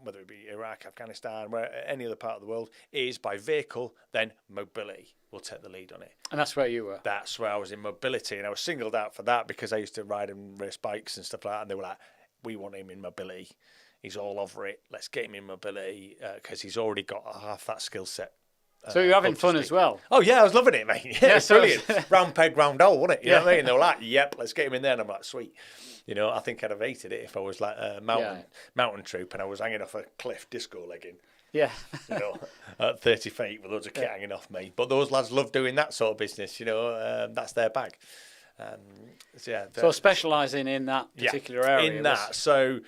whether it be Iraq, Afghanistan, where any other part of the world is by vehicle, then mobility will take the lead on it. And that's where you were? That's where I was in mobility, and I was singled out for that because I used to ride and race bikes and stuff like that, and they were like, we want him in mobility. He's all over it. Let's get him in mobility because he's already got half that skill set. So you're having fun as well. Oh yeah, I was loving it, mate. Yeah, it's brilliant. Round peg, round hole, wasn't it? You know what I mean? They were like, "Yep, let's get him in there." And I'm like, "Sweet." You know, I think I'd have hated it if I was like a mountain troop and I was hanging off a cliff, disco legging. Yeah. You know, at 30 feet with loads of kit hanging off me. But those lads love doing that sort of business. You know, that's their bag. So specialising in that particular area. In that, so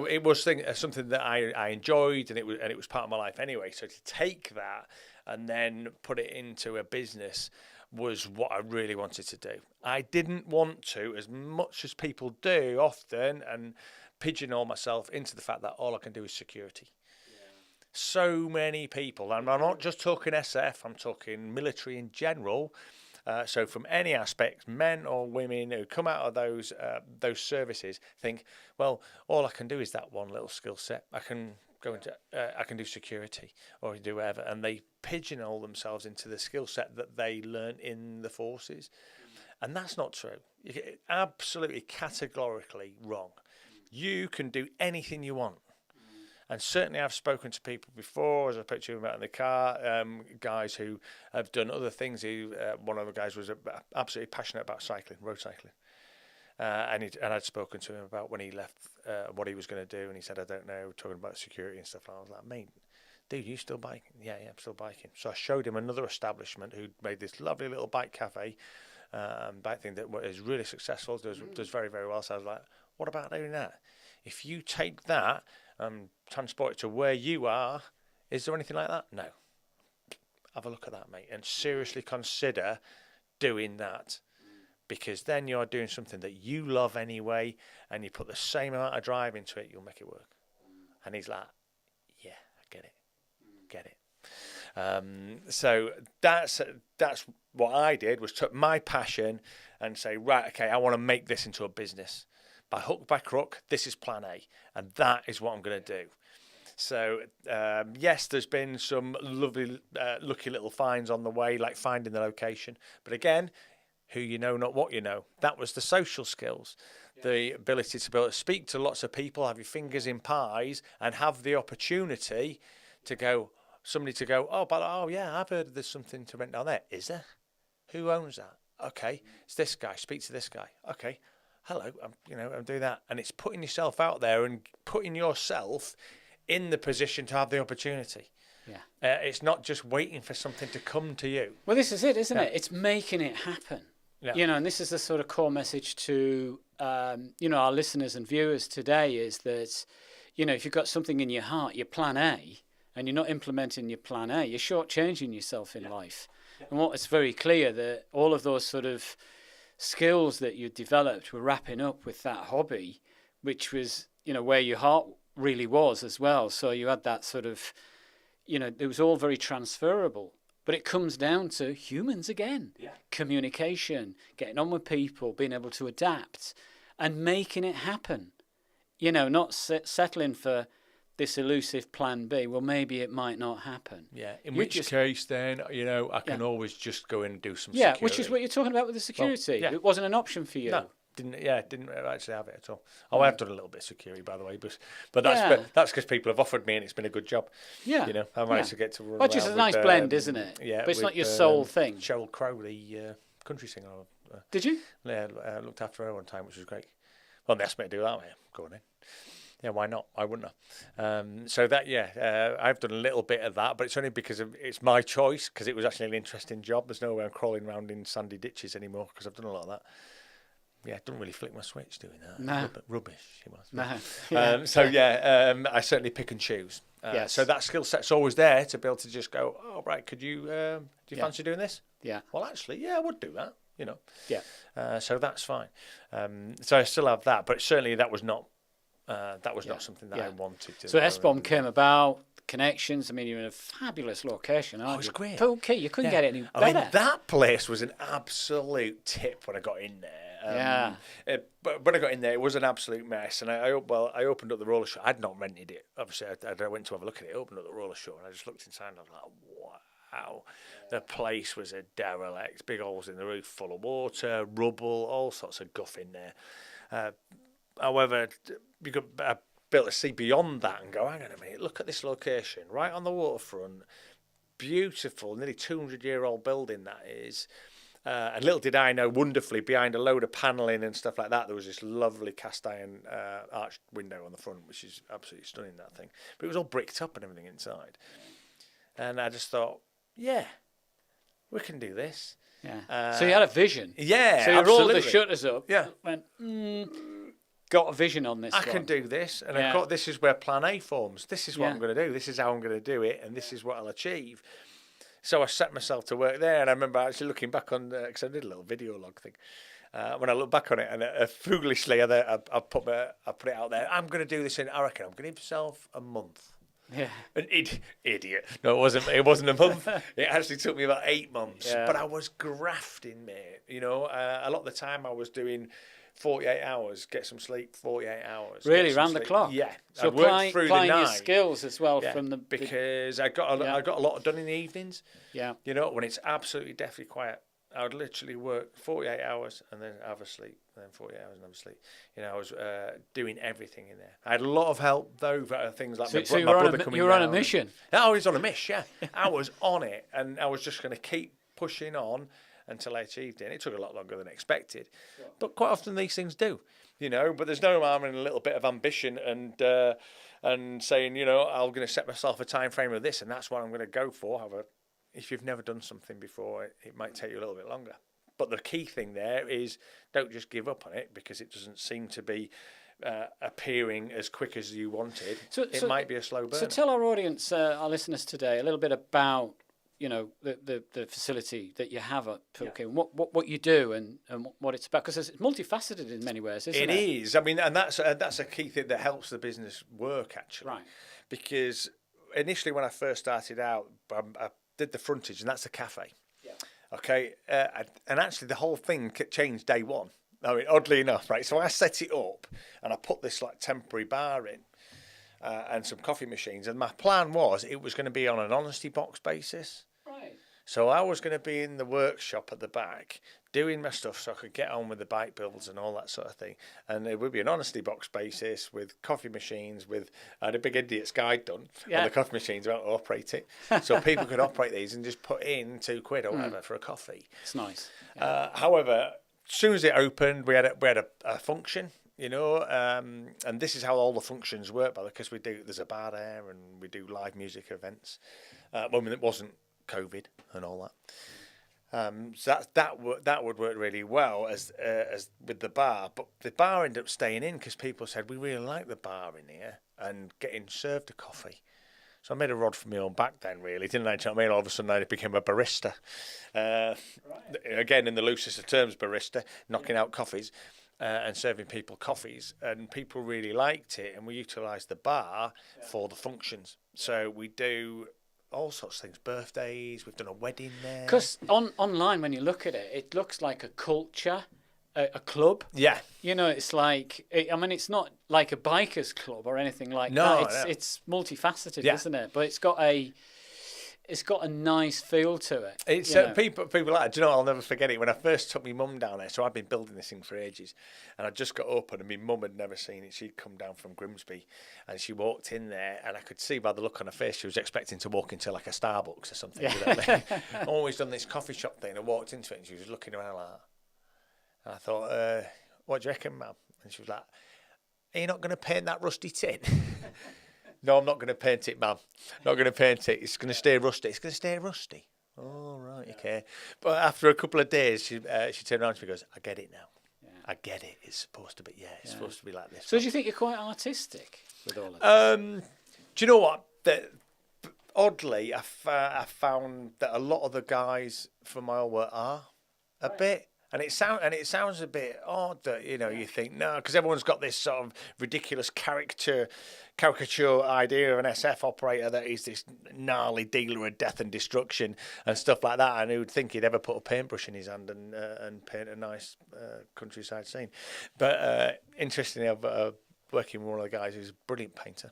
it was something that I enjoyed, and it was part of my life anyway. So to take that and then put it into a business was what I really wanted to do. I didn't want to, as much as people do often, and pigeonhole myself into the fact that all I can do is security. So many people, and I'm not just talking SF, I'm talking military in general. So from any aspect, men or women who come out of those services think, well, all I can do is that one little skill set. I can go into, I can do security or do whatever, and they pigeonhole themselves into the skill set that they learn in the forces, and that's not true. Absolutely categorically wrong. You can do anything you want. And certainly I've spoken to people before, as I picture them out in the car, guys who have done other things. One of the guys was absolutely passionate about cycling, road cycling. And I'd spoken to him about when he left, what he was going to do. And he said, I don't know, talking about security and stuff. And I was like, mate, dude, you still biking? Yeah, I'm still biking. So I showed him another establishment who made this lovely little bike cafe, bike thing that is really successful, does very, very well. So I was like, what about doing that? If you take that, transport it to where you are, is there anything like that? No. Have a look at that, mate, and seriously consider doing that, because then you're doing something that you love anyway, and you put the same amount of drive into it, you'll make it work. And he's like, yeah, I get it. So that's what I did, was took my passion and say, right, okay, I want to make this into a business. By hook, by crook, this is plan A, and that is what I'm going to do. So, yes, there's been some lovely, lucky little finds on the way, like finding the location. But again, who you know, not what you know. That was the social skills, the ability to be able to speak to lots of people, have your fingers in pies, and have the opportunity to go, yeah, I've heard there's something to rent down there. Is there? Who owns that? Okay, it's this guy. Speak to this guy. Okay. Hello, I'm doing that. And it's putting yourself out there and putting yourself in the position to have the opportunity. Yeah. It's not just waiting for something to come to you. Well, this is it, isn't it? It's making it happen. Yeah. And this is the sort of core message to, our listeners and viewers today, is that, if you've got something in your heart, your plan A, and you're not implementing your plan A, you're shortchanging yourself in life. Yeah. And what is very clear, that all of those sort of skills that you developed were wrapping up with that hobby, which was, where your heart really was as well. So you had that sort of, it was all very transferable. But it comes down to humans again. Yeah. Communication, getting on with people, being able to adapt and making it happen. Not settling for this elusive plan B. Well, maybe it might not happen. Yeah. In which case, then, I can always just go in and do some security. Yeah, which is what you're talking about with the security. Well, it wasn't an option for you. No, didn't actually have it at all. Oh, I've done a little bit of security, by the way, but that's because people have offered me and it's been a good job. Yeah. I managed to get to run which is a nice blend, isn't it? Yeah. But it's not your sole thing. Sheryl Crow, the country singer. Did you? Yeah, I looked after her one time, which was great. Well, they asked me to do that. Go on in. Yeah, why not? I wouldn't have. I've done a little bit of that, but it's only because it's my choice, because it was actually an interesting job. There's no way I'm crawling around in sandy ditches anymore, because I've done a lot of that. Yeah, it doesn't really flick my switch doing that. No. Rubbish, it was. No. Yeah. I certainly pick and choose. Yes. So that skill set's always there to be able to just go, oh, right, could you, do you fancy doing this? Yeah. Well, actually, yeah, I would do that, Yeah. So that's fine. So I still have that, but certainly that was not not something that I wanted to. So S-Bomb came about, connections. I mean, you're in a fabulous location, aren't you? It was great. Okay, you couldn't get it any better. I mean, that place was an absolute tip when I got in there. But when I got in there, it was an absolute mess. And I opened up the roller shutter. I'd not rented it. Obviously, I went to have a look at it. I opened up the roller shutter and I just looked inside and I was like, wow. The place was a derelict. Big holes in the roof full of water, rubble, all sorts of guff in there. However, you got be able to see beyond that and go, hang on a minute, look at this location, right on the waterfront, beautiful, nearly 200-year-old building that is. And little did I know, wonderfully, behind a load of panelling and stuff like that, there was this lovely cast iron arched window on the front, which is absolutely stunning, that thing. But it was all bricked up and everything inside. And I just thought, yeah, we can do this. Yeah. So you had a vision. Yeah, so you absolutely. rolled the shutters up. Yeah. Went, got a vision on this I can do this, and I've got, this is where plan A forms. This is what I'm going to do. This is how I'm going to do it, and this is what I'll achieve. So I set myself to work there, and I remember actually looking back on, because I did a little video log thing, when I look back on it, and foolishly I put it out there, I'm going to do this in, I reckon I'm going to give myself a month. Yeah. An idiot. No, it wasn't a month. It actually took me about 8 months. Yeah. But I was grafting, mate. You know, a lot of the time I was doing 48 hours, get some sleep, 48 hours. Really, round the clock? Yeah. So I'd work through the night. your skills as well from the... Because I got a lot done in the evenings. Yeah. You know, when it's absolutely deathly quiet, I would literally work 48 hours and then have a sleep, and then 48 hours and have a sleep. You know, I was doing everything in there. I had a lot of help, though, for things like my brother coming down. You were on a mission? I was on a mission, yeah. I was on it, and I was just going to keep pushing on until I achieved it. And it took a lot longer than expected. Sure. But quite often these things do, you know. But there's no harm in a little bit of ambition and saying, you know, I'm going to set myself a time frame of this, and that's what I'm going to go for. However, if you've never done something before, it might take you a little bit longer. But the key thing there is don't just give up on it because it doesn't seem to be appearing as quick as you wanted. It might be a slow burn. So tell our audience, our listeners today, a little bit about, you know, the facility that you have at Pilkin, what you do and what it's about, because it's multifaceted in many ways, isn't it? It is. I mean, and that's a key thing that helps the business work, actually. Right. Because initially when I first started out, I did the frontage, and that's a cafe. Yeah. Okay. And actually the whole thing changed day one. I mean, oddly enough, right? So I set it up and I put this like temporary bar in and some coffee machines. And my plan was it was going to be on an honesty box basis. Right. So I was going to be in the workshop at the back doing my stuff so I could get on with the bike builds and all that sort of thing. And it would be an honesty box basis with coffee machines I had a big idiot's guide done on the coffee machines about to operate it. So people could operate these and just put in £2 or whatever for a coffee. It's nice. Yeah. However, as soon as it opened, we had a function, you know, and this is how all the functions work, because there's a bar there and we do live music events. When it wasn't COVID and all that. So that would work really well as with the bar, but the bar ended up staying in because people said we really like the bar in here and getting served a coffee. So I made a rod for my own back then, really, didn't I? I mean, all of a sudden I became a barista. Again, in the loosest of terms, barista, knocking out coffees and serving people coffees, and people really liked it, and we utilised the bar for the functions. So we do all sorts of things, birthdays, we've done a wedding there. Because online, when you look at it, it looks like a culture, a club. Yeah. You know, it's like, it's not like a biker's club or anything like that. It's multifaceted, isn't it? But it's got a nice feel to it. It's people like, do you know, I'll never forget it. When I first took my mum down there, so I'd been building this thing for ages, and I just got open, and my mum had never seen it. She'd come down from Grimsby, and she walked in there, and I could see by the look on her face she was expecting to walk into like a Starbucks or something. Yeah. I've always done this coffee shop thing. I walked into it, and she was looking around like that. And I thought, what do you reckon, ma'am? And she was like, are you not going to paint that rusty tin? No, I'm not going to paint it, ma'am. Not going to paint it. It's going to stay rusty. It's going to stay rusty. Oh, right, okay. But after a couple of days, she turned around to me and goes, I get it now. Yeah. I get it. It's supposed to be, it's supposed to be like this. So do you think you're quite artistic with all of this? Do you know what? Oddly, I found that a lot of the guys from my old work are a bit. And it sounds a bit odd that, you know, you think, no, because everyone's got this sort of ridiculous caricature idea of an SF operator that he's this gnarly dealer of death and destruction and stuff like that, and who'd think he'd ever put a paintbrush in his hand and paint a nice countryside scene. But interestingly, I'm working with one of the guys who's a brilliant painter.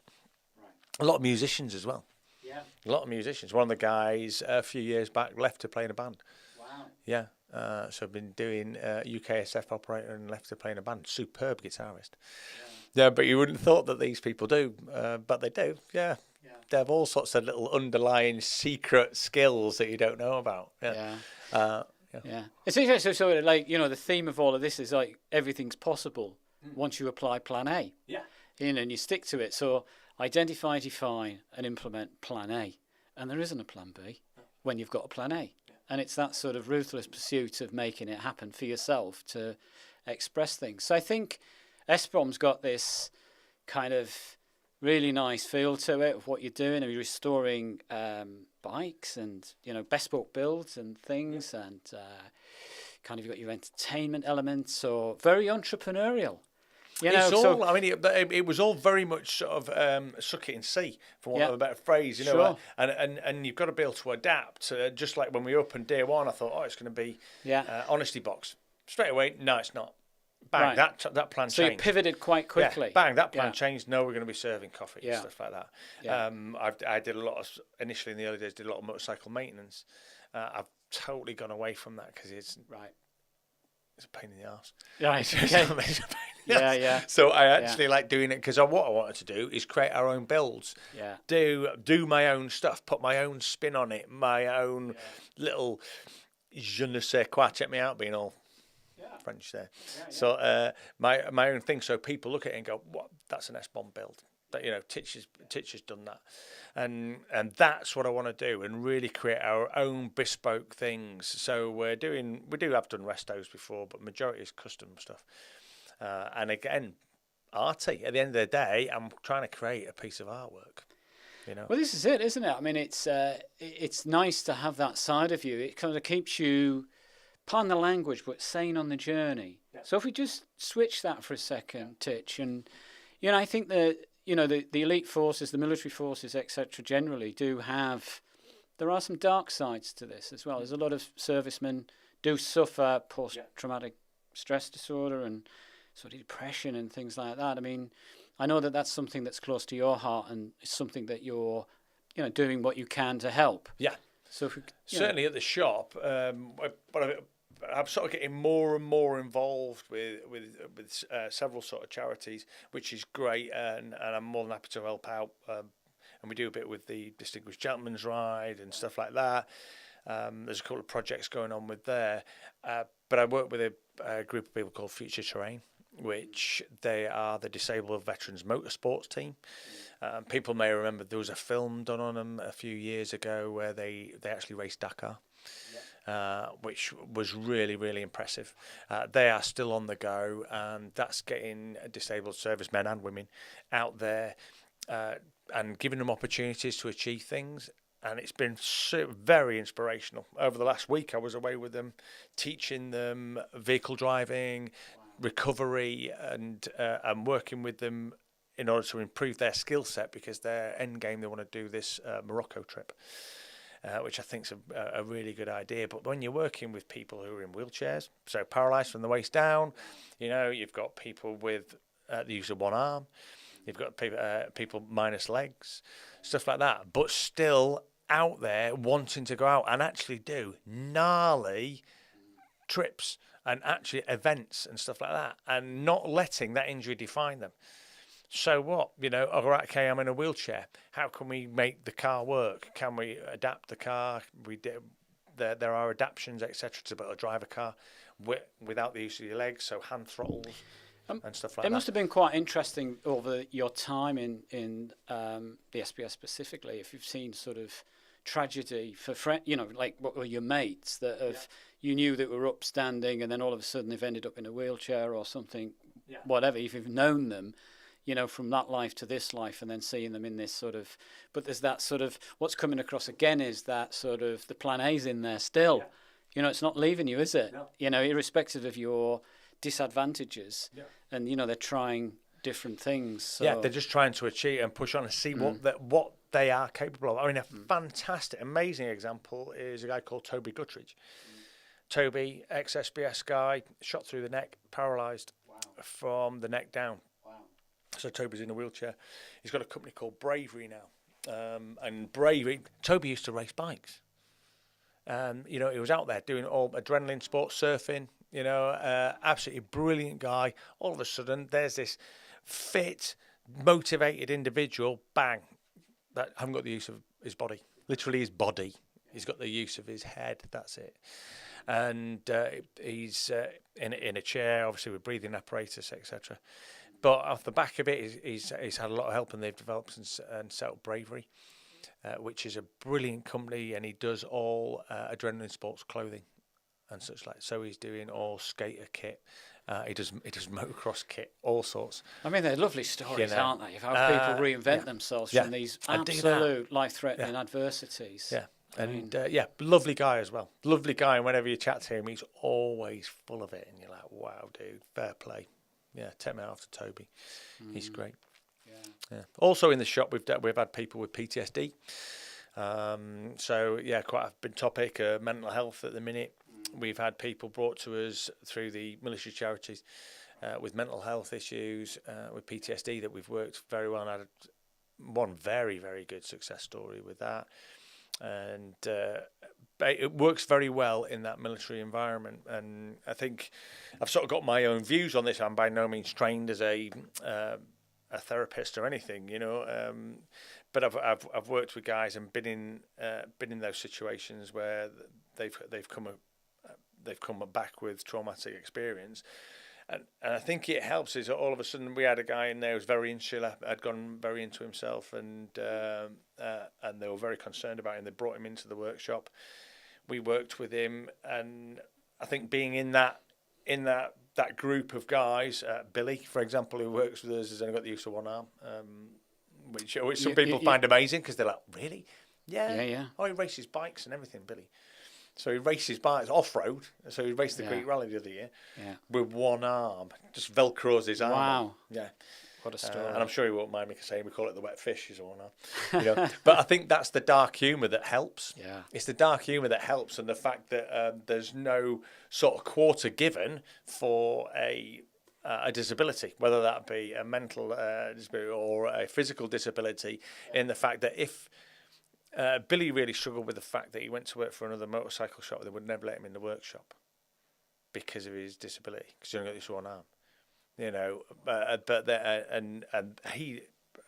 Right. A lot of musicians as well. Yeah. A lot of musicians. One of the guys a few years back left to play in a band. Wow. Yeah. So I've been doing UKSF operator and left to play in a band. Superb guitarist. Yeah, but you wouldn't have thought that these people do, but they do. Yeah. They have all sorts of little underlying secret skills that you don't know about. Yeah. Yeah. It's interesting. So, like, the theme of all of this is like everything's possible once you apply Plan A. Yeah. And you stick to it. So, identify, define, and implement Plan A. And there isn't a Plan B when you've got a Plan A. Yeah. And it's that sort of ruthless pursuit of making it happen for yourself to express things. So I think SBOM's got this kind of really nice feel to it of what you're doing. You're restoring bikes and bespoke builds and things, and kind of you've got your entertainment elements. So very entrepreneurial. It's all. I mean, it was all very much sort of suck it and see, for want of a better phrase. Sure. And you've got to be able to adapt. Just like when we opened day one, I thought, it's going to be honesty box straight away. No, it's not. Bang, that plan changed. So you pivoted quite quickly. Yeah, bang, that plan changed. No, we're going to be serving coffee and stuff like that. Yeah. I did a lot of, initially in the early days, did a lot of motorcycle maintenance. I've totally gone away from that because it's a pain in the arse. Right, okay. Yeah. So I actually like doing it because what I wanted to do is create our own builds. Yeah. Do my own stuff, put my own spin on it, my own little je ne sais quoi. Check me out, being all French there. So my own thing. So people look at it and go, "What? That's an S-bomb build." That Titch has done that, and that's what I want to do, and really create our own bespoke things. So we have done restos before, but majority is custom stuff. And again, arty. At the end of the day, I'm trying to create a piece of artwork. Well, this is it, isn't it? I mean, it's nice to have that side of you. It kind of keeps you, pardon the language, but sane on the journey. Yeah. So if we just switch that for a second, Titch, and I think that the elite forces, the military forces, etc., generally there are some dark sides to this as well. There's a lot of servicemen do suffer post-traumatic stress disorder and sort of depression and things like that. I mean, I know that that's something that's close to your heart, and it's something that you're, doing what you can to help. Yeah. So if certainly at the shop, but I'm sort of getting more and more involved with several sort of charities, which is great, and I'm more than happy to help out. And we do a bit with the Distinguished Gentleman's Ride and stuff like that. There's a couple of projects going on with there, but I work with a group of people called Future Terrain, which they are the Disabled Veterans Motorsports team. People may remember there was a film done on them a few years ago where they actually raced Dakar, which was really, really impressive. They are still on the go, and that's getting disabled servicemen and women out there and giving them opportunities to achieve things. And it's been very inspirational. Over the last week, I was away with them, teaching them vehicle driving, recovery, and working with them in order to improve their skill set, because their end game, they want to do this Morocco trip, which I think is a really good idea. But when you're working with people who are in wheelchairs, so paralysed from the waist down, you've got people with the use of one arm, you've got people minus legs, stuff like that, but still out there wanting to go out and actually do gnarly trips and actually events and stuff like that, and not letting that injury define them. So what? All right, okay, I'm in a wheelchair. How can we make the car work? Can we adapt the car? There are adaptions, etc., to be able to drive a car without the use of your legs, so hand throttles and stuff like that. It must have been quite interesting over your time in the SBS specifically, if you've seen sort of tragedy for like what were your mates that have you knew that were upstanding, and then all of a sudden they've ended up in a wheelchair or something, whatever. If you've known them, from that life to this life, and then seeing them in this sort of, but there's that sort of, what's coming across again is that sort of the plan A's in there still. It's not leaving you, is it? No. Irrespective of your disadvantages, and they're trying different things. So. They're just trying to achieve and push on and see what they are capable of. I mean, a fantastic, amazing example is a guy called Toby Guttridge. Toby, ex-SBS guy, shot through the neck, paralysed from the neck down. So Toby's in a wheelchair. He's got a company called Bravery now. And Bravery, Toby used to race bikes. You know, he was out there doing all adrenaline sports, surfing. You know, absolutely brilliant guy. All of a sudden, there's this fit, motivated individual. Bang! That haven't got the use of his body. Literally, his body. He's got the use of his head. That's it. And he's in a chair, obviously with breathing apparatus, etc. But off the back of it, he's had a lot of help, and they've developed and set up Bravery, which is a brilliant company, and he does all adrenaline sports clothing and such like. So he's doing all skater kit. He does motocross kit, all sorts. I mean, they're lovely stories, aren't they? Of how people reinvent themselves from these absolute life-threatening adversities. Yeah. And lovely guy as well. Lovely guy, and whenever you chat to him, he's always full of it, and you're like, wow, dude, fair play. Yeah, take me out to Toby. He's great. Yeah. Also in the shop, we've had people with PTSD. So yeah, quite a big topic. Mental health at the minute. We've had people brought to us through the military charities with mental health issues, with PTSD that we've worked very well. And had one very, very good success story with that. And it works very well in that military environment. And I think I've sort of got my own views on this. I'm by no means trained as a therapist or anything, you know. But I've worked with guys and been in those situations where they've come back with traumatic experience. And I think it helps is that all of a sudden we had a guy in there who was very insular, had gone very into himself, and they were very concerned about him. They brought him into the workshop. We worked with him, and I think being in that group of guys, Billy, for example, who works with us, has only got the use of one arm, which some people find amazing because they're like, really? Yeah. Oh, he races bikes and everything, Billy. So he races bikes off-road. So he raced the Greek Rally the other year with one arm. Just Velcros his arm. Wow. Yeah. What a story. And I'm sure he won't mind me saying we call it the wet fish is one arm. You know? But I think that's the dark humour that helps. Yeah. It's the dark humour that helps, and the fact that there's no sort of quarter given for a disability, whether that be a mental disability or a physical disability, in the fact that if Billy really struggled with the fact that he went to work for another motorcycle shop. They would never let him in the workshop because of his disability, because he only got this one arm. You know, and he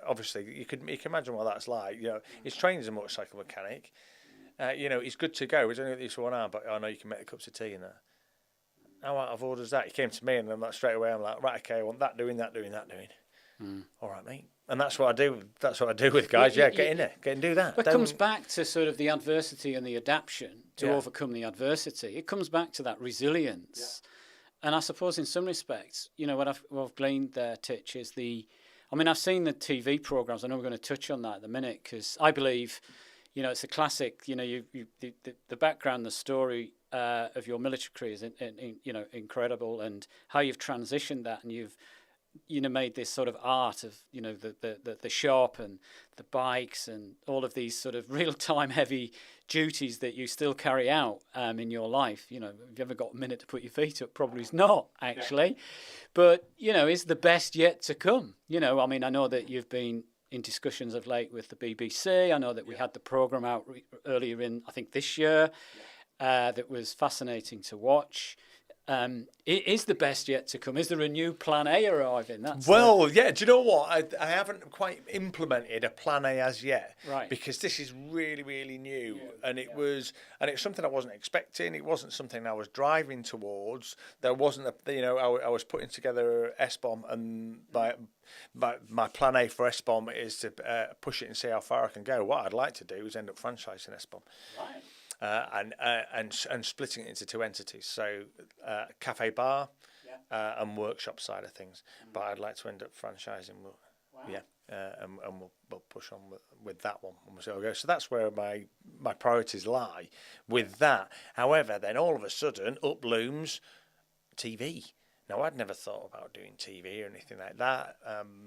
obviously you can imagine what that's like. You know, he's trained as a motorcycle mechanic. You know, he's good to go. He's only got this one arm, but I know you can make the cups of tea in that. How out of order is that? He came to me, and I'm like straight away. I'm like, right, okay, I want that doing. All right, mate. And that's what I do. That's what I do with guys. Get in there, get and do that. But it comes back to sort of the adversity and the adaptation to overcome the adversity. It comes back to that resilience. Yeah. And I suppose in some respects, you know, what I've gleaned there, Titch, is I've seen the TV programs. I know we're going to touch on that in a minute, because I believe, you know, it's a classic. You know, the background, the story of your military career is, you know, incredible, and how you've transitioned that, and you've made this sort of art of, you know, the shop and the bikes and all of these sort of real-time heavy duties that you still carry out in your life. You know, have you ever got a minute to put your feet up? Probably not, actually. Yeah. But, you know, is the best yet to come? You know, I mean, I know that you've been in discussions of late with the BBC. I know that we had the programme out earlier in, I think, this year that was fascinating to watch. Is the best yet to come? Is there a new plan A arriving? Do you know what? I haven't quite implemented a plan A as yet, right? Because this is really, really new, and it's something I wasn't expecting. It wasn't something I was driving towards. There wasn't I was putting together SBOM, and my plan A for SBOM is to push it and see how far I can go. What I'd like to do is end up franchising SBOM. Right. And splitting it into two entities, so cafe bar and workshop side of things. But I'd like to end up franchising. And we'll push on with that one. So that's where my priorities lie with that. However, then all of a sudden up looms TV. Now, I'd never thought about doing TV or anything like that,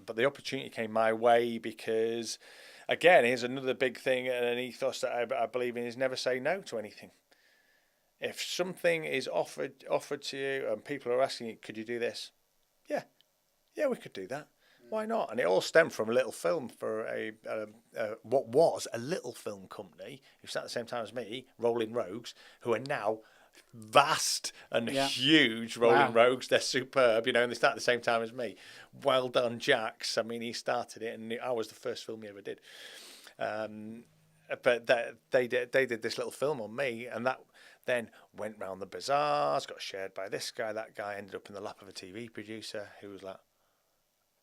but the opportunity came my way because, again, here's another big thing and an ethos that I believe in is never say no to anything. If something is offered to you and people are asking you, could you do this? Yeah, we could do that. why not? And it all stemmed from a little film for what was a little film company who started at the same time as me, Rolling Rogues, who are now vast and huge Rolling Rogues. They're superb, and they started at the same time as me. Well done, Jax. I mean, he started it, and I was the first film he ever did. But they did this little film on me, and that then went round the bazaars, got shared by this guy. That guy ended up in the lap of a TV producer who was like,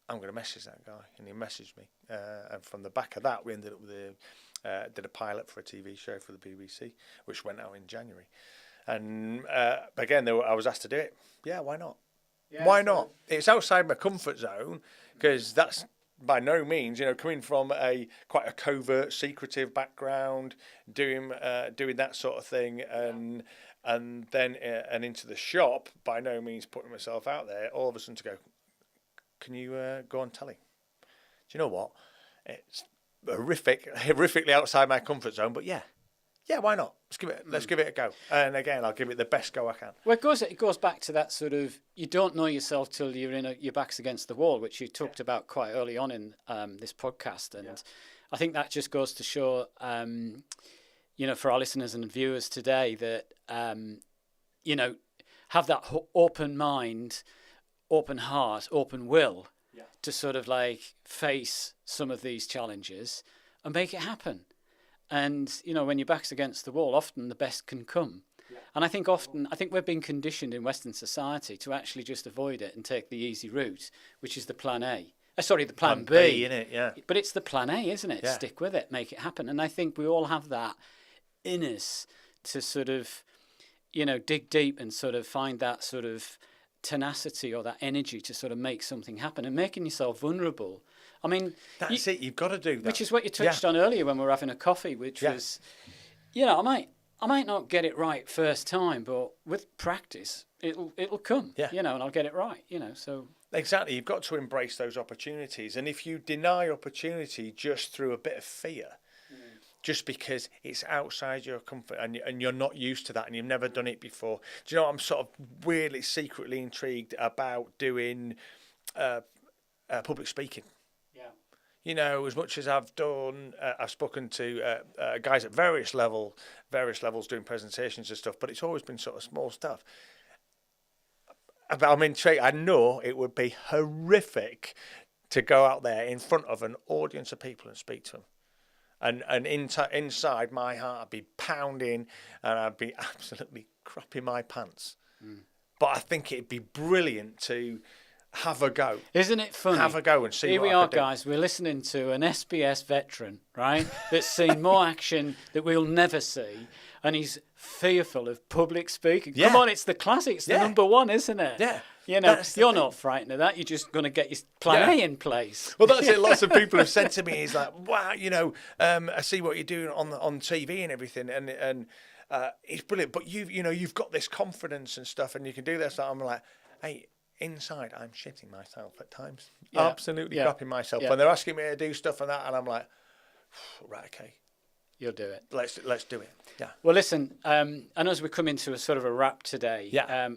I'm going to message that guy. And he messaged me. And from the back of that, we ended up with did a pilot for a TV show for the BBC, which went out in January. And again, I was asked to do it. Yeah, why not? Yeah, why not? It's outside my comfort zone, because that's by no means, coming from quite a covert, secretive background, doing that sort of thing, and then into the shop, by no means putting myself out there. All of a sudden to go, can you go on telly? Do you know what? It's horrifically outside my comfort zone, but yeah, why not? Let's give it a go. And again, I'll give it the best go I can. Well, it goes back to that sort of, you don't know yourself till you're your back's against the wall, which you talked about quite early on in this podcast. And I think that just goes to show, for our listeners and viewers today that, have that open mind, open heart, open will to sort of like face some of these challenges and make it happen. And, when your back's against the wall, often the best can come. Yeah. And I think we're being conditioned in Western society to actually just avoid it and take the easy route, which is the plan A. The plan B. Innit? Yeah. But it's the plan A, isn't it? Yeah. Stick with it, make it happen. And I think we all have that in us to sort of, dig deep and sort of find that sort of tenacity or that energy to sort of make something happen, and making yourself vulnerable. I mean, that's it. You've got to do that. Which is what you touched on earlier when we were having a coffee, which was, I might not get it right first time, but with practice, it'll come. Yeah. And I'll get it right. So exactly. You've got to embrace those opportunities, and if you deny opportunity just through a bit of fear, just because it's outside your comfort and you're not used to that and you've never done it before. Do you know, I'm sort of weirdly, secretly intrigued about doing public speaking. Yeah. As much as I've done, I've spoken to guys at various levels doing presentations and stuff, but it's always been sort of small stuff. I'm intrigued. I know it would be horrific to go out there in front of an audience of people and speak to them. And inside my heart, I'd be pounding and I'd be absolutely crapping my pants. But I think it'd be brilliant to have a go. Isn't it funny? Have a go and see Here what we I are, can do. guys. We're listening to an SBS veteran, right, that's seen more action that we'll never see, and he's fearful of public speaking. Yeah. Come on, it's the classic. It's the number one, isn't it? Yeah. You're not frightened of that. You're just going to get your plan A in place. Well, that's it. Lots of people have said to me, "He's like, wow, I see what you're doing on TV and everything, and it's brilliant. But you've got this confidence and stuff, and you can do this." So I'm like, hey, inside, I'm shitting myself at times, absolutely crapping myself when they're asking me to do stuff and that, and I'm like, right, okay. You'll do it. Let's do it. Yeah. Well, listen, and as we come into a sort of a wrap today,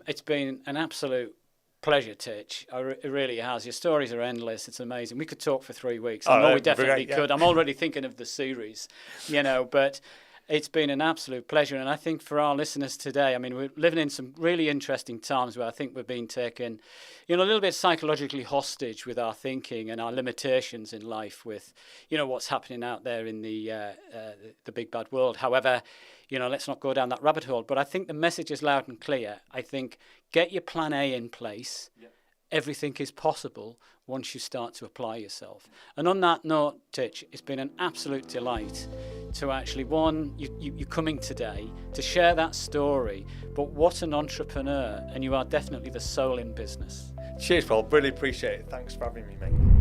it's been an absolute pleasure, Titch. It really has. Your stories are endless. It's amazing. We could talk for 3 weeks. I know we definitely could. I'm already thinking of the series, but it's been an absolute pleasure. And I think for our listeners today, I mean, we're living in some really interesting times where I think we're being taken, a little bit psychologically hostage with our thinking and our limitations in life with, what's happening out there in the big bad world. However, let's not go down that rabbit hole. But I think the message is loud and clear. I think get your plan A in place. Yep. Everything is possible once you start to apply yourself. And on that note, Titch, it's been an absolute delight to actually, you coming today to share that story, but what an entrepreneur, and you are definitely the soul in business. Cheers, Paul. Really appreciate it. Thanks for having me, mate.